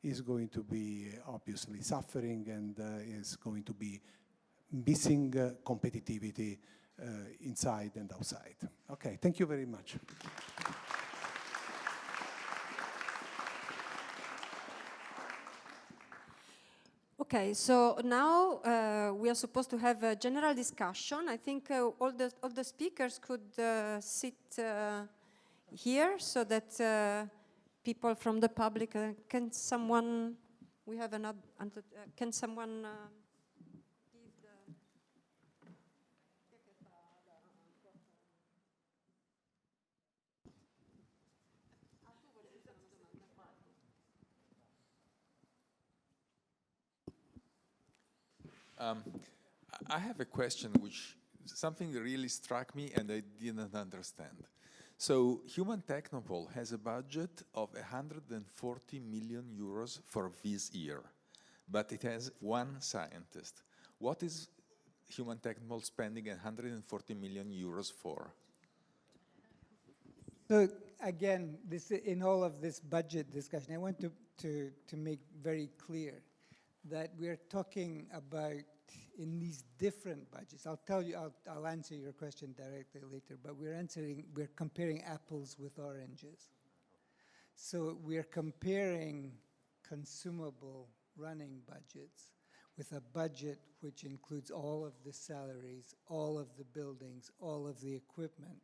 is going to be obviously suffering and is going to be missing competitivity inside and outside. Okay, thank you very much. Okay, so now we are supposed to have a general discussion. I think all the speakers could sit here so that people from the public can someone. We have another. Can someone give the? I have a question which something really struck me and I didn't understand. So Human Technopole has a budget of 140 million euros for this year, but it has one scientist. What is Human Technopole spending 140 million euros for? So again, in all of this budget discussion, I want to make very clear that we're talking about in these different budgets. I'll tell you, I'll answer your question directly later, but we're comparing apples with oranges. So we're comparing consumable running budgets with a budget which includes all of the salaries, all of the buildings, all of the equipment,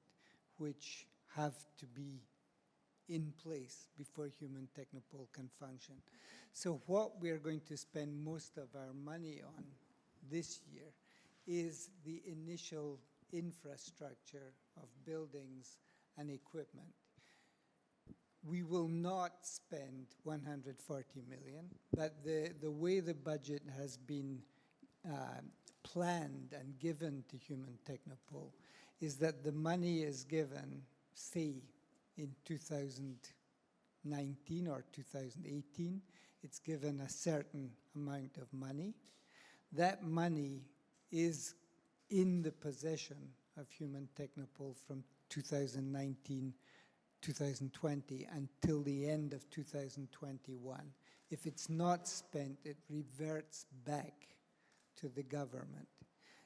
which have to be in place before Human Technopole can function. So what we're going to spend most of our money on this year is the initial infrastructure of buildings and equipment. We will not spend 140 million, but the way the budget has been planned and given to Human Technopole is that the money is given, say, in 2019 or 2018, it's given a certain amount of money. That money is in the possession of Human Technopole from 2019, 2020 until the end of 2021. If it's not spent, it reverts back to the government.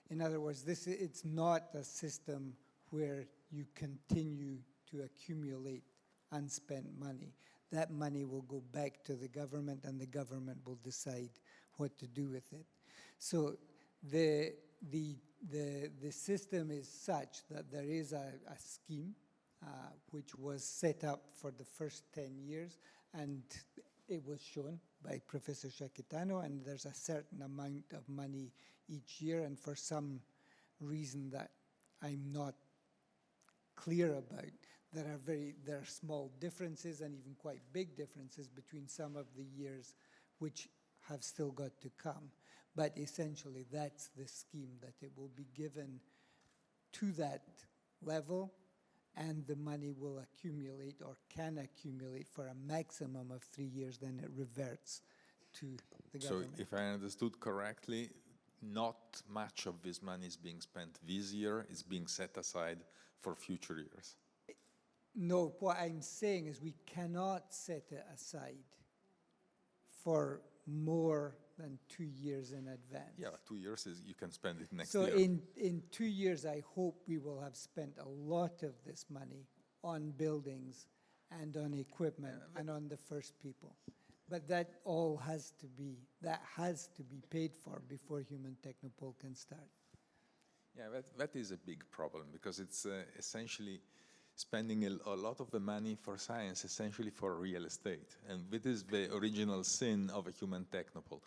In other words, it's not a system where you continue to accumulate unspent money. That money will go back to the government and the government will decide what to do with it. So the system is such that there is a scheme which was set up for the first 10 years, and it was shown by Professor Shakitano, and there's a certain amount of money each year, and for some reason that I'm not clear about, there are small differences and even quite big differences between some of the years which have still got to come. But essentially, that's the scheme, that it will be given to that level, and the money will accumulate or can accumulate for a maximum of 3 years, then it reverts to the government. So if I understood correctly, not much of this money is being spent this year, it's being set aside for future years. No, what I'm saying is we cannot set it aside for more than 2 years in advance. Yeah, 2 years is you can spend it next so year. So in 2 years, I hope we will have spent a lot of this money on buildings and on equipment and on the first people. But that all has to be paid for before Human Technopole can start. Yeah, that is a big problem, because it's essentially spending a lot of the money for science, essentially for real estate. And this is the original sin of a Human Technopole.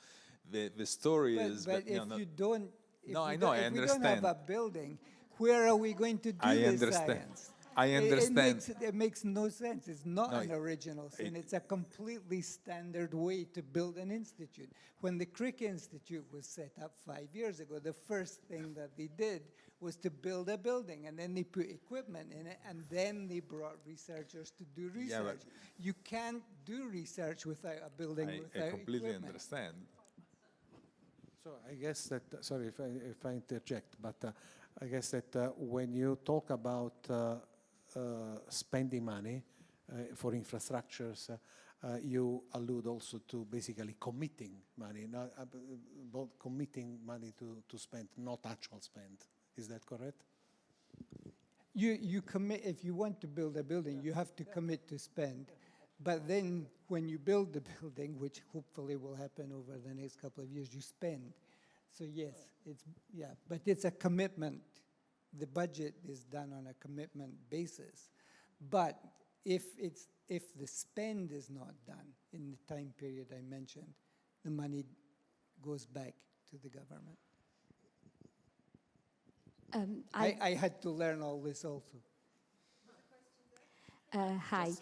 The story is... But if we don't have a building, where are we going to do this science? I understand. It makes no sense. It's not an original sin. It's a completely standard way to build an institute. When the Crick Institute was set up 5 years ago, the first thing that they did was to build a building, and then they put equipment in it, and then they brought researchers to do research. You can't do research without a building, without equipment. I completely understand. So I guess that, sorry if I interject, but I guess that when you talk about spending money for infrastructures, you allude also to basically committing money, both committing money to spend, not actual spend. Is that correct? You commit, if you want to build a building, you have to commit to spend. But then when you build the building, which hopefully will happen over the next couple of years, you spend. So yes, but it's a commitment. The budget is done on a commitment basis. But if the spend is not done in the time period I mentioned, the money goes back to the government. I had to learn all this also. Hi.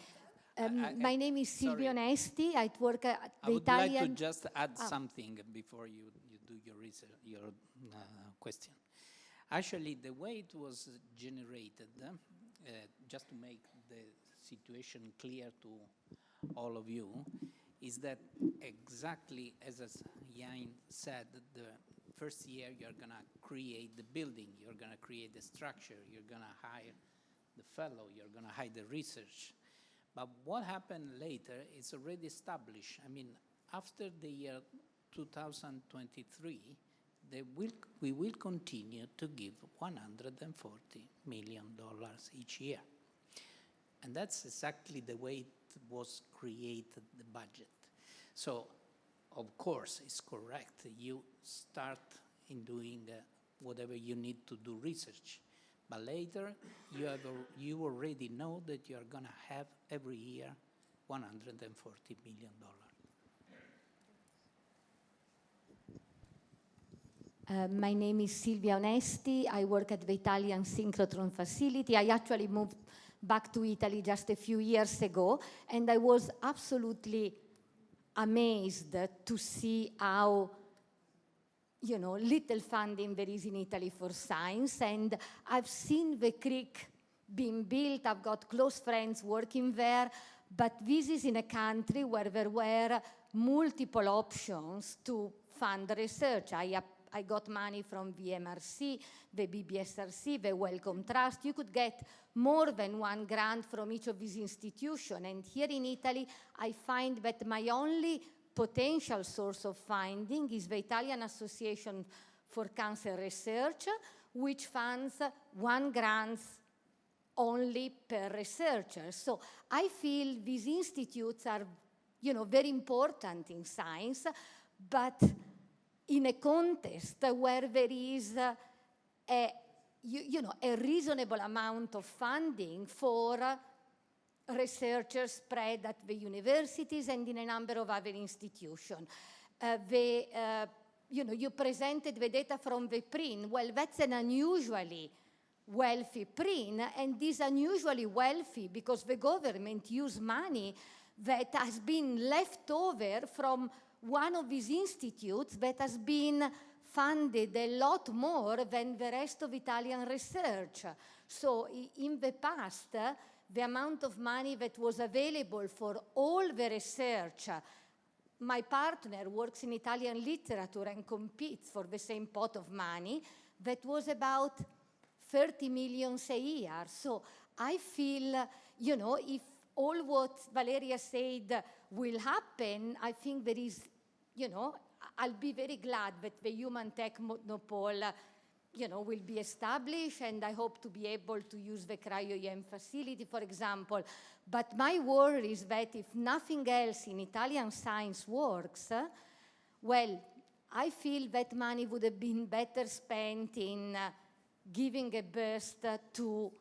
My name is Silvia sorry. Onesti. I work at the I would Italian... like to just add something before you do your research, your question. Actually, the way it was generated, just to make the situation clear to all of you, is that exactly as Jan said, the first year you're going to create the building, you're going to create the structure, you're going to hire the fellow, you're going to hire the research. But what happened later is already established. I mean, after the year 2023, we will continue to give $140 million each year. And that's exactly the way it was created, the budget. So, of course, it's correct. You start in doing whatever you need to do research. But later, you already know that you're going to have every year $140 million. My name is Silvia Onesti. I work at the Italian synchrotron facility. I actually moved back to Italy just a few years ago, and I was absolutely amazed to see how little funding there is in Italy for science, and I've seen the creek being built. I've got close friends working there, but this is in a country where there were multiple options to fund research. I got money from the MRC, the BBSRC, the Wellcome Trust. You could get more than one grant from each of these institutions, and here in Italy, I find that my only potential source of funding is the Italian Association for Cancer Research, which funds one grant only per researcher. So I feel these institutes are, very important in science, but in a context where there is a reasonable amount of funding for researchers spread at the universities and in a number of other institutions. You presented the data from the PRIN. Well, that's an unusually wealthy PRIN, and is unusually wealthy because the government used money that has been left over from one of these institutes that has been funded a lot more than the rest of Italian research. So in the past, the amount of money that was available for all the research, my partner works in Italian literature and competes for the same pot of money, that was about 30 million a year. So I feel, if all what Valeria said will happen, I think there is, I'll be very glad that the human tech monopole, will be established, and I hope to be able to use the Cryo-Em facility, for example. But my worry is that if nothing else in Italian science works, well, I feel that money would have been better spent in giving a boost to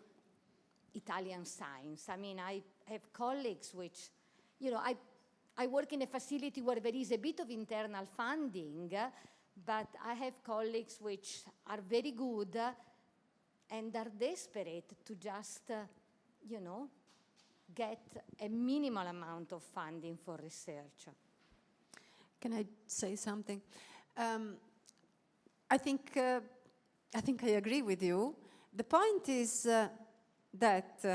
Italian science. I mean, I have colleagues which, I work in a facility where there is a bit of internal funding, but I have colleagues which are very good and are desperate to just, get a minimal amount of funding for research. Can I say something? I think I agree with you. The point is that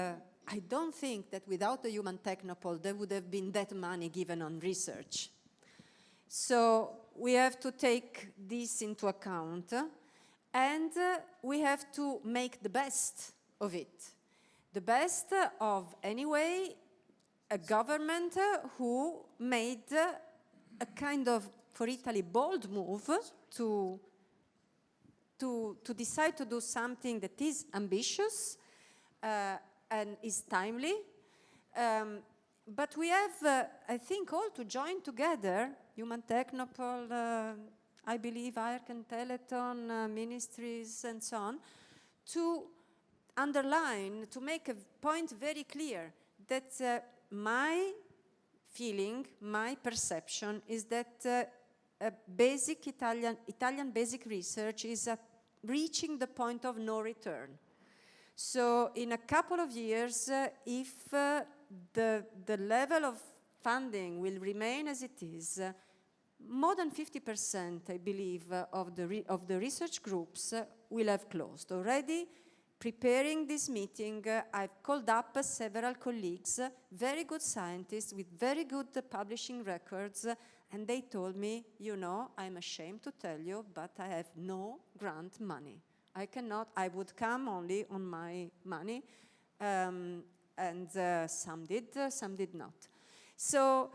I don't think that without the human technopole there would have been that money given on research. So we have to take this into account, and we have to make the best of it. the best of, anyway, a government who made a kind of, for Italy, bold move to decide to do something that is ambitious and is timely. But we have, I think, all to join together, Human Technopole, I believe IARC and Teleton, ministries and so on, to underline, to make a point very clear that my feeling, my perception is that a basic Italian basic research is reaching the point of no return. So in a couple of years, if the level of funding will remain as it is, more than 50%, I believe, of the research groups will have closed. Already preparing this meeting, I've called up several colleagues, very good scientists with very good publishing records, and they told me, you know, I'm ashamed to tell you, but I have no grant money. I cannot, I would come only on my money, and some did not. So,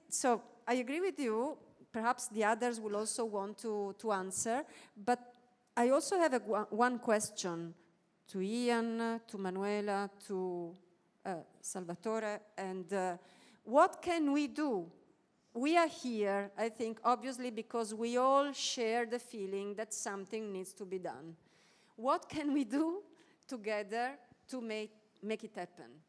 so I agree with you. Perhaps the others will also want to answer, but I also have one question to Ian, to Manuela, to Salvatore, and what can we do? We are here, I think, obviously because we all share the feeling that something needs to be done. What can we do together to make it happen?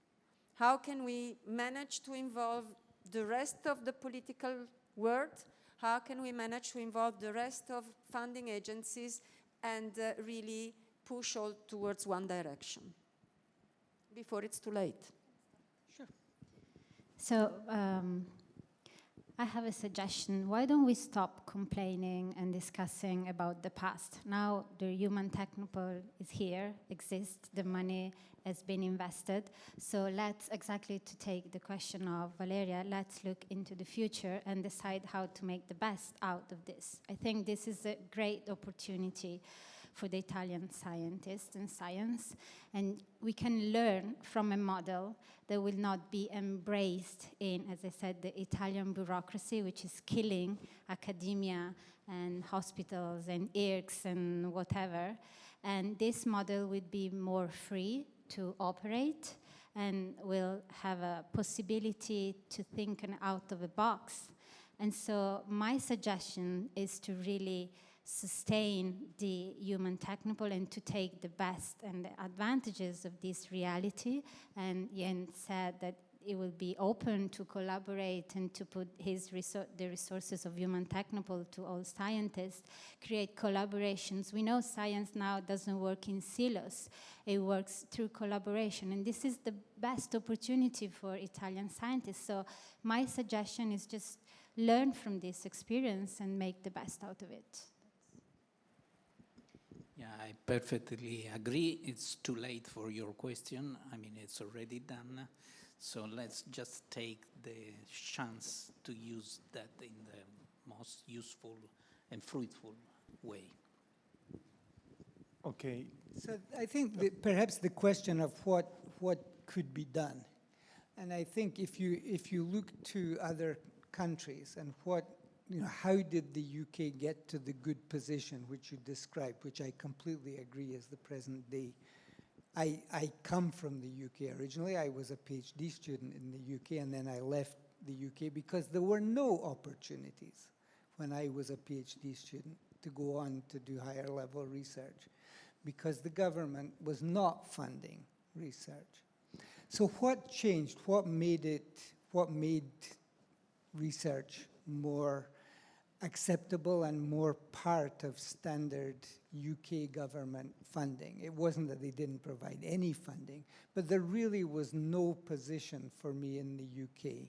How can we manage to involve the rest of the political world? How can we manage to involve the rest of funding agencies and really push all towards one direction before it's too late? Sure. So I have a suggestion. Why don't we stop complaining and discussing about the past? Now the Human Technopole is here, exists, the money has been invested. So let's, exactly to take the question of Valeria, let's look into the future and decide how to make the best out of this. I think this is a great opportunity for the Italian scientists and science, and we can learn from a model that will not be embraced in, as I said, the Italian bureaucracy, which is killing academia and hospitals and IRCs and whatever. And this model would be more free to operate and will have a possibility to think out of a box. And so my suggestion is to really sustain the Human Technopole and to take the best and the advantages of this reality. And Jens said that it will be open to collaborate and to put the resources of Human Technopole to all scientists, create collaborations. We know science now doesn't work in silos. It works through collaboration. And this is the best opportunity for Italian scientists. So my suggestion is just learn from this experience and make the best out of it. Yeah, I perfectly agree. It's too late for your question. I mean, it's already done. So let's just take the chance to use that in the most useful and fruitful way. Okay. So I think perhaps the question of what could be done, and I think if you look to other countries and how did the UK get to the good position which you described, which I completely agree is the present day. I come from the UK originally. I was a PhD student in the UK, and then I left the UK because there were no opportunities when I was a PhD student to go on to do higher level research because the government was not funding research. So what changed? What made research more acceptable and more part of standard UK government funding? It wasn't that they didn't provide any funding, but there really was no position for me in the UK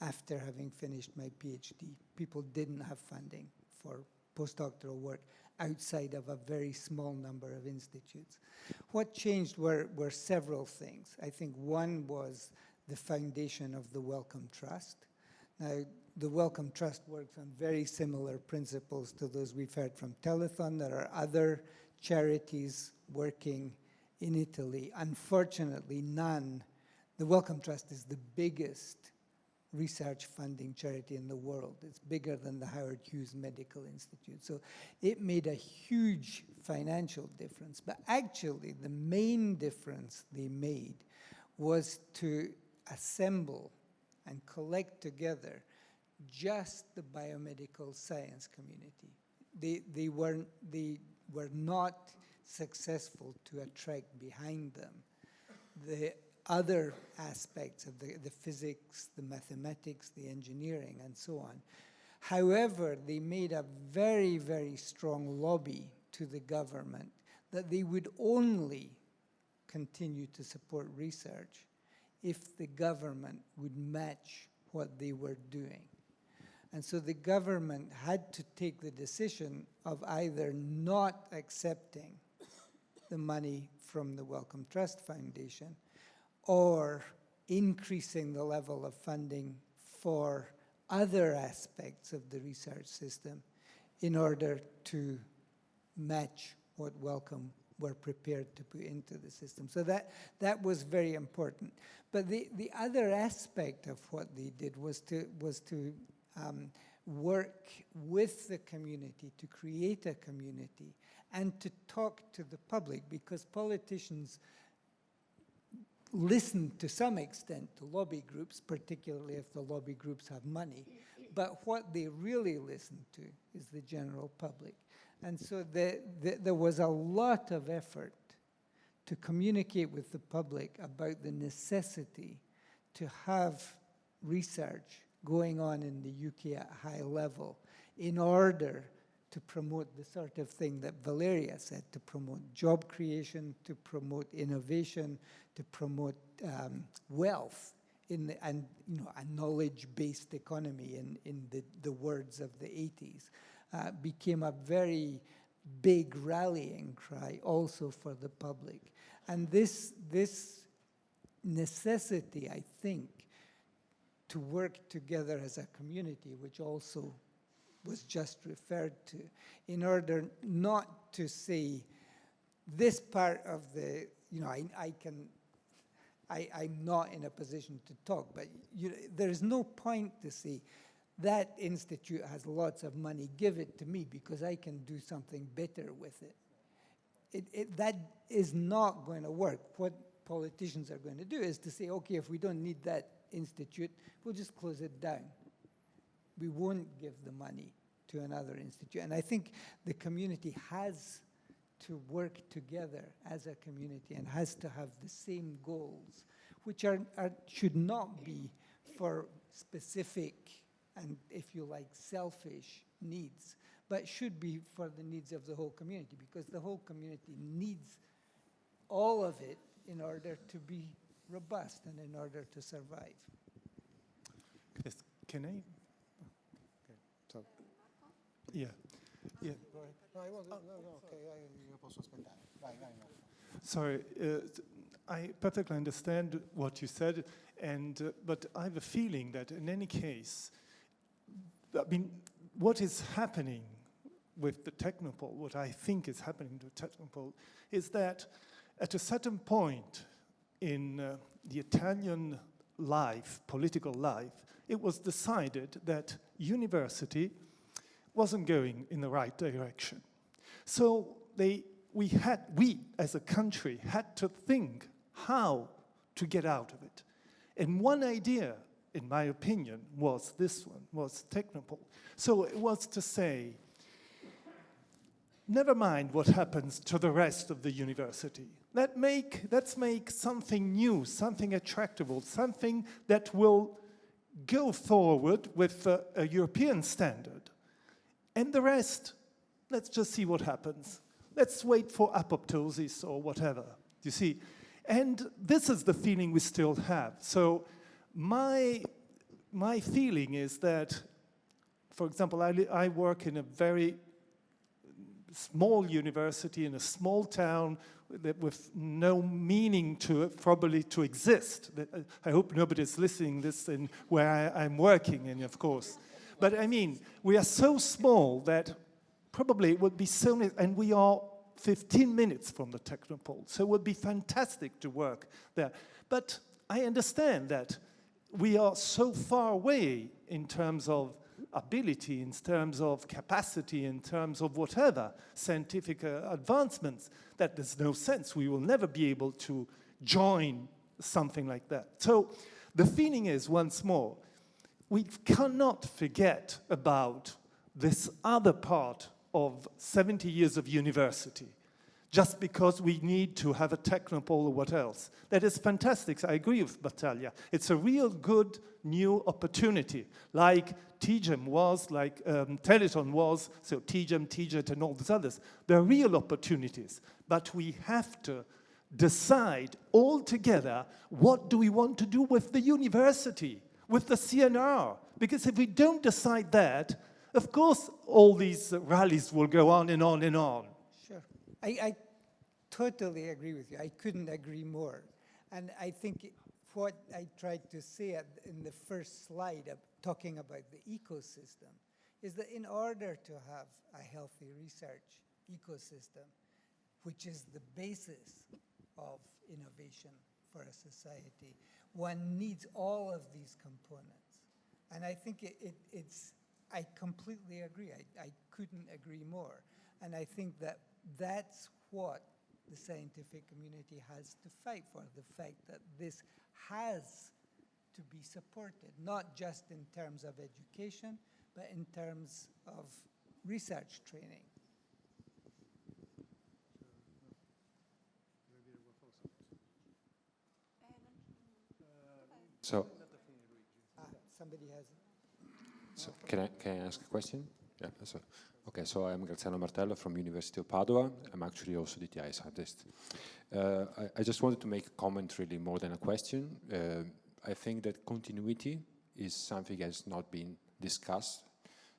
after having finished my PhD. People didn't have funding for postdoctoral work outside of a very small number of institutes. What changed were several things. I think one was the foundation of the Wellcome Trust. Now, the Wellcome Trust works on very similar principles to those we've heard from Telethon. There are other charities working in Italy. Unfortunately, none. The Wellcome Trust is the biggest research funding charity in the world. It's bigger than the Howard Hughes Medical Institute. So it made a huge financial difference. But actually, the main difference they made was to assemble and collect together just the biomedical science community. They were not successful to attract behind them the other aspects of the physics, the mathematics, the engineering, and so on. However, they made a very, very strong lobby to the government that they would only continue to support research if the government would match what they were doing. And so the government had to take the decision of either not accepting the money from the Wellcome Trust Foundation or increasing the level of funding for other aspects of the research system in order to match what Wellcome were prepared to put into the system. So that was very important. But the other aspect of what they did was to work with the community, to create a community, and to talk to the public, because politicians listen to some extent to lobby groups, particularly if the lobby groups have money. But what they really listen to is the general public. And so there was a lot of effort to communicate with the public about the necessity to have research going on in the UK at high level in order to promote the sort of thing that Valeria said, to promote job creation, to promote innovation, to promote wealth and a knowledge-based economy in the words of the 80s. Became a very big rallying cry also for the public. And this necessity, I think, to work together as a community, which also was just referred to, in order not to say this part of the, I'm not in a position to talk, but there's no point to say that institute has lots of money, give it to me because I can do something better with it. That is not going to work. What politicians are going to do is to say, okay, if we don't need that institute, we'll just close it down. We won't give the money to another institute. And I think the community has to work together as a community and has to have the same goals, which should not be for specific and, if you like, selfish needs, but should be for the needs of the whole community, because the whole community needs all of it in order to be robust and in order to survive. Yes, can I? Okay, so, yeah. Go ahead. No, okay, io posso aspettare. Vai, no. Sorry, I perfectly understand what you said, but I have a feeling that in any case, I mean, what is happening with the Technopole, what I think is happening to Technopole, is that at a certain point in the Italian life, political life, it was decided that university wasn't going in the right direction. So we as a country had to think how to get out of it. And one idea, in my opinion, was this one, was Technopole. So it was to say, never mind what happens to the rest of the university. Let's make something new, something attractable, something that will go forward with a European standard. And the rest, let's just see what happens. Let's wait for apoptosis or whatever, you see. And this is the feeling we still have. So my feeling is that, for example, I work in a very small university in a small town with no meaning to it, probably to exist. I hope nobody's listening this in where I'm working in, of course. But I mean, we are so small that probably it would be so, and we are 15 minutes from the Technopole. So it would be fantastic to work there. But I understand that we are so far away in terms of ability, in terms of capacity, in terms of whatever scientific advancements, that there's no sense. We will never be able to join something like that. So the feeling is, once more, we cannot forget about this other part of 70 years of university, just because we need to have a Technopole or what else. That is fantastic. I agree with Battaglia. It's a real good new opportunity, like TGEM was, like Teleton was, so TGEM, TGET, and all these others. They're real opportunities, but we have to decide all together what do we want to do with the university, with the CNR. Because if we don't decide that, of course, all these rallies will go on and on and on. Sure. I totally agree with you. I couldn't agree more. And I think what I tried to say in the first slide of talking about the ecosystem is that in order to have a healthy research ecosystem, which is the basis of innovation for a society, one needs all of these components. And I think I completely agree. I couldn't agree more. And I think that that's what the scientific community has to fight for, the fact that this has to be supported, not just in terms of education, but in terms of research training. So, Somebody has so can I ask a question? Yeah. So I'm Graziano Martello from University of Padua. I'm actually also DTI scientist. I just wanted to make a comment, really, more than a question. I think that continuity is something that has not been discussed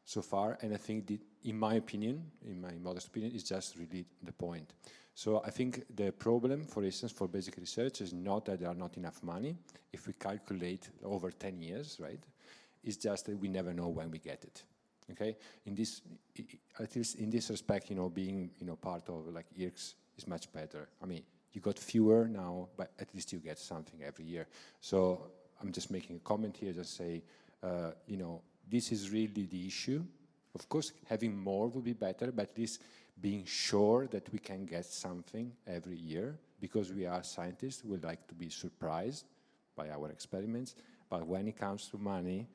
so far, and I think that, in my opinion, in my modest opinion, is just really the point. So I think the problem, for instance, for basic research is not that there are not enough money. If we calculate over 10 years, right, it's just that we never know when we get it. Okay, in this, at least in this respect, being part of like IRCS is much better. I mean, you got fewer now, but at least you get something every year. So I'm just making a comment here, just say, this is really the issue. Of course, having more would be better, but at least being sure that we can get something every year, because we are scientists, we like to be surprised by our experiments, but when it comes to money,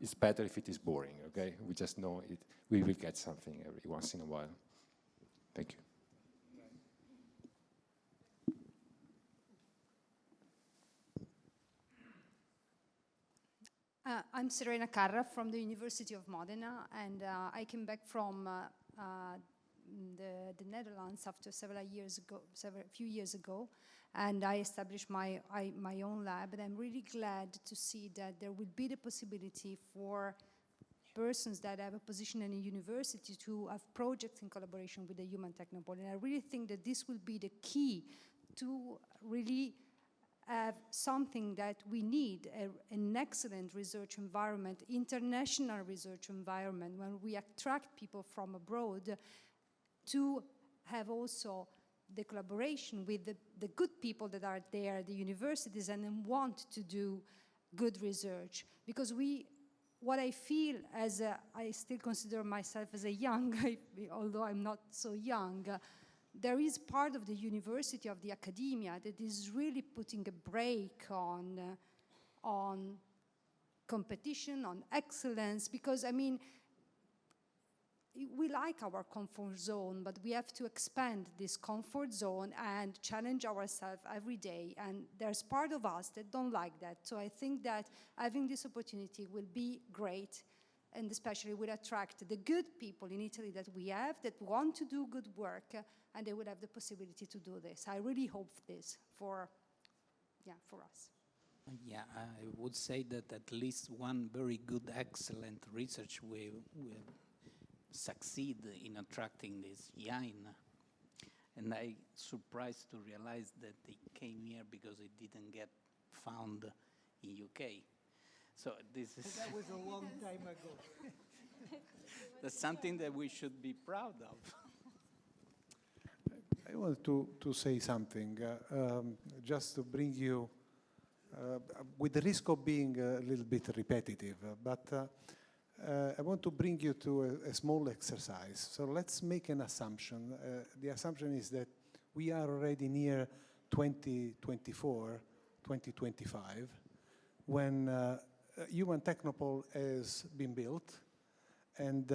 it's better if it is boring, okay? We just know it. We will get something every once in a while. Thank you. I'm Serena Carra from the University of Modena, and I came back from the Netherlands after a few years ago, and I established my own lab, and I'm really glad to see that there will be the possibility for persons that have a position in a university to have projects in collaboration with the Human Technopole. And I really think that this will be the key to really have something that we need, an excellent research environment, international research environment, when we attract people from abroad, to have also the collaboration with the good people that are there at the universities and then want to do good research. Because what I feel I still consider myself as a young, although I'm not so young, there is part of the university, of the academia, that is really putting a brake on competition, on excellence, because, I mean, we like our comfort zone, but we have to expand this comfort zone and challenge ourselves every day. And there's part of us that don't like that. So I think that having this opportunity will be great, and especially will attract the good people in Italy that we have that want to do good work, and they will have the possibility to do this. I really hope this for us. Yeah, I would say that at least one very good, excellent research will succeed in attracting this young. And I surprised to realize that they came here because it didn't get found in UK. So this is... That was a long time ago. That's something that we should be proud of. I wanted to say something, just to bring you, with the risk of being a little bit repetitive, but I want to bring you to a small exercise. So let's make an assumption. The assumption is that we are already near 2024, 2025, when Human Technopole has been built, and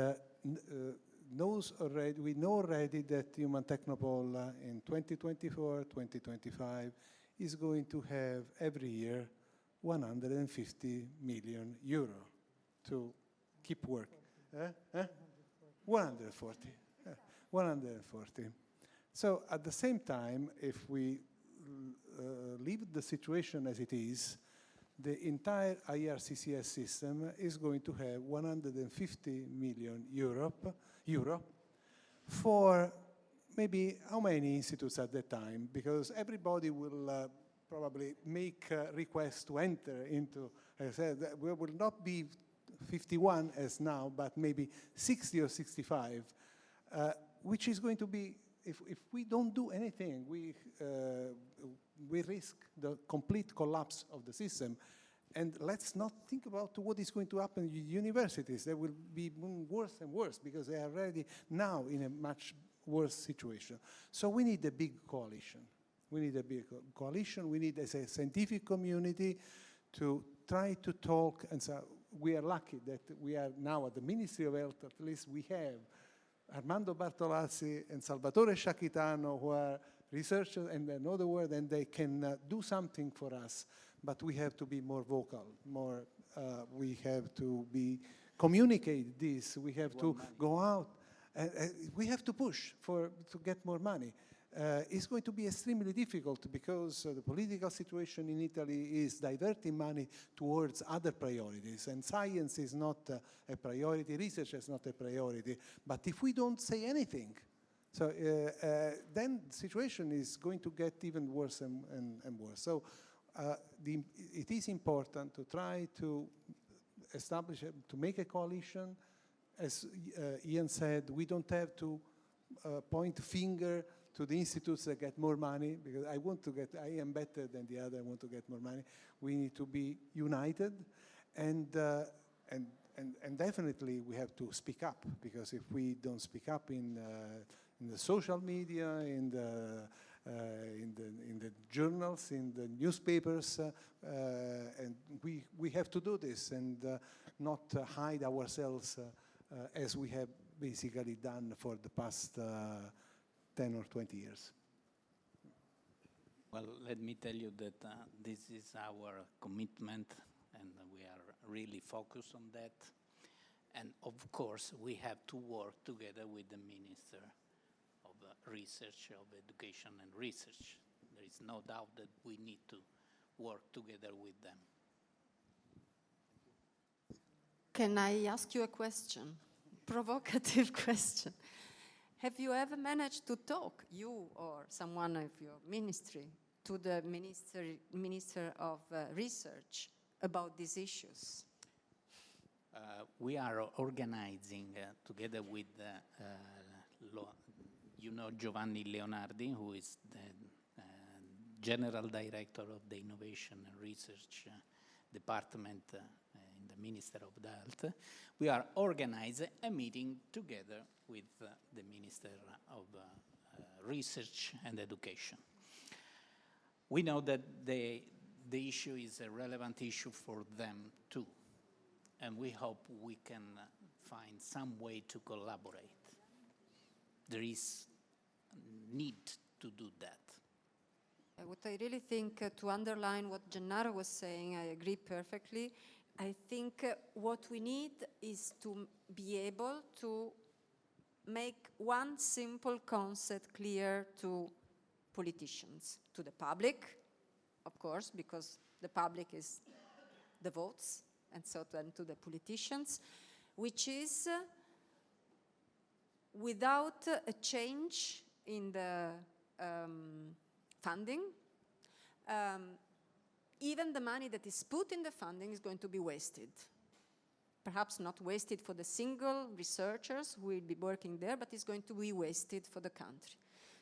we know already that Human Technopole in 2024, 2025 is going to have every year 150 million euro to keep working. 140. 140. So at the same time, if we leave the situation as it is, the entire IRCCS system is going to have 150 million euro for maybe how many institutes at that time? Because everybody will probably make requests to enter into, as I said, we will not be 51 as now, but maybe 60 or 65, which is going to be, if we don't do anything, we risk the complete collapse of the system. And let's not think about what is going to happen in universities. They will be worse and worse because they are already now in a much worse situation. So we need a big coalition. We need a big coalition. We need, as a scientific community, to try to talk. And so we are lucky that we are now at the Ministry of Health. At least we have Armando Bartolazzi and Salvatore Sciacchitano, who are researchers and they know the word, and they can do something for us. But we have to be more vocal, more. We have to communicate this. We have to go out. We have to push to get more money. It's going to be extremely difficult because the political situation in Italy is diverting money towards other priorities, and science is not a priority, research is not a priority. But if we don't say anything, so then the situation is going to get even worse and worse. So it is important to try to establish, to make a coalition. As Ian said, we don't have to point finger to the institutes that get more money, because I am better than the other, I want to get more money. We need to be united, and definitely we have to speak up, because if we don't speak up in the social media, in the journals, in the newspapers, and we have to do this and not hide ourselves as we have basically done for the past 10 or 20 years. Well, let me tell you that this is our commitment, and we are really focused on that. And of course, we have to work together with the Minister of Research, of Education and Research. There is no doubt that we need to work together with them. Can I ask you a question? Provocative question. Have you ever managed to talk, you or someone of your ministry, to the Minister of Research about these issues? We are organizing together with, Giovanni Leonardi, who is the General Director of the Innovation and Research Department in the Minister of Health. We are organizing a meeting together with the Minister of Research and Education. We know that the issue is a relevant issue for them too, and we hope we can find some way to collaborate. There is need to do that. What I really think, to underline what Gennaro was saying, I agree perfectly. I think what we need is to be able to make one simple concept clear to politicians, to the public, of course, because the public is the votes, and so then to the politicians, which is without a change in the funding, even the money that is put in the funding is going to be wasted. Perhaps not wasted for the single researchers who will be working there, but it's going to be wasted for the country.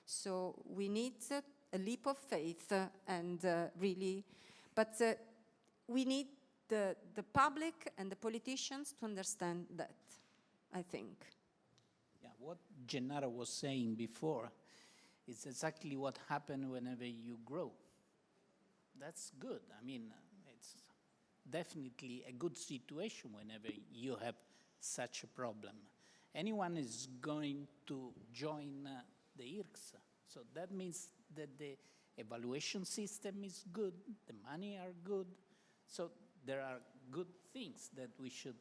So we need a leap of faith and really, but we need the public and the politicians to understand that, I think. Yeah, what Gennaro was saying before is exactly what happens whenever you grow. That's good. I mean, it's definitely a good situation whenever you have such a problem. Anyone is going to join the IRCs. So that means that the evaluation system is good, the money are good. So there are good things that we should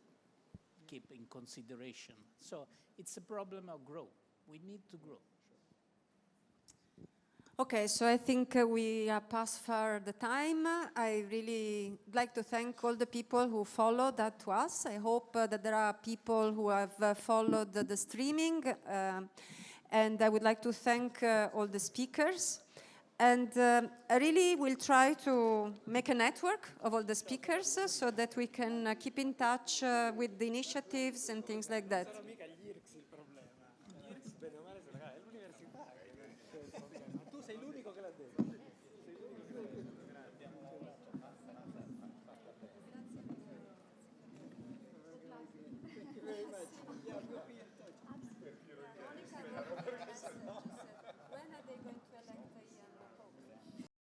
keep in consideration. So it's a problem of growth. We need to grow. Okay, so I think we are past far the time. I really like to thank all the people who followed that to us. I hope that there are people who have followed the streaming. And I would like to thank all the speakers. And I really will try to make a network of all the speakers so that we can keep in touch with the initiatives and things like that. Tu sei l'unico che l'ha detto.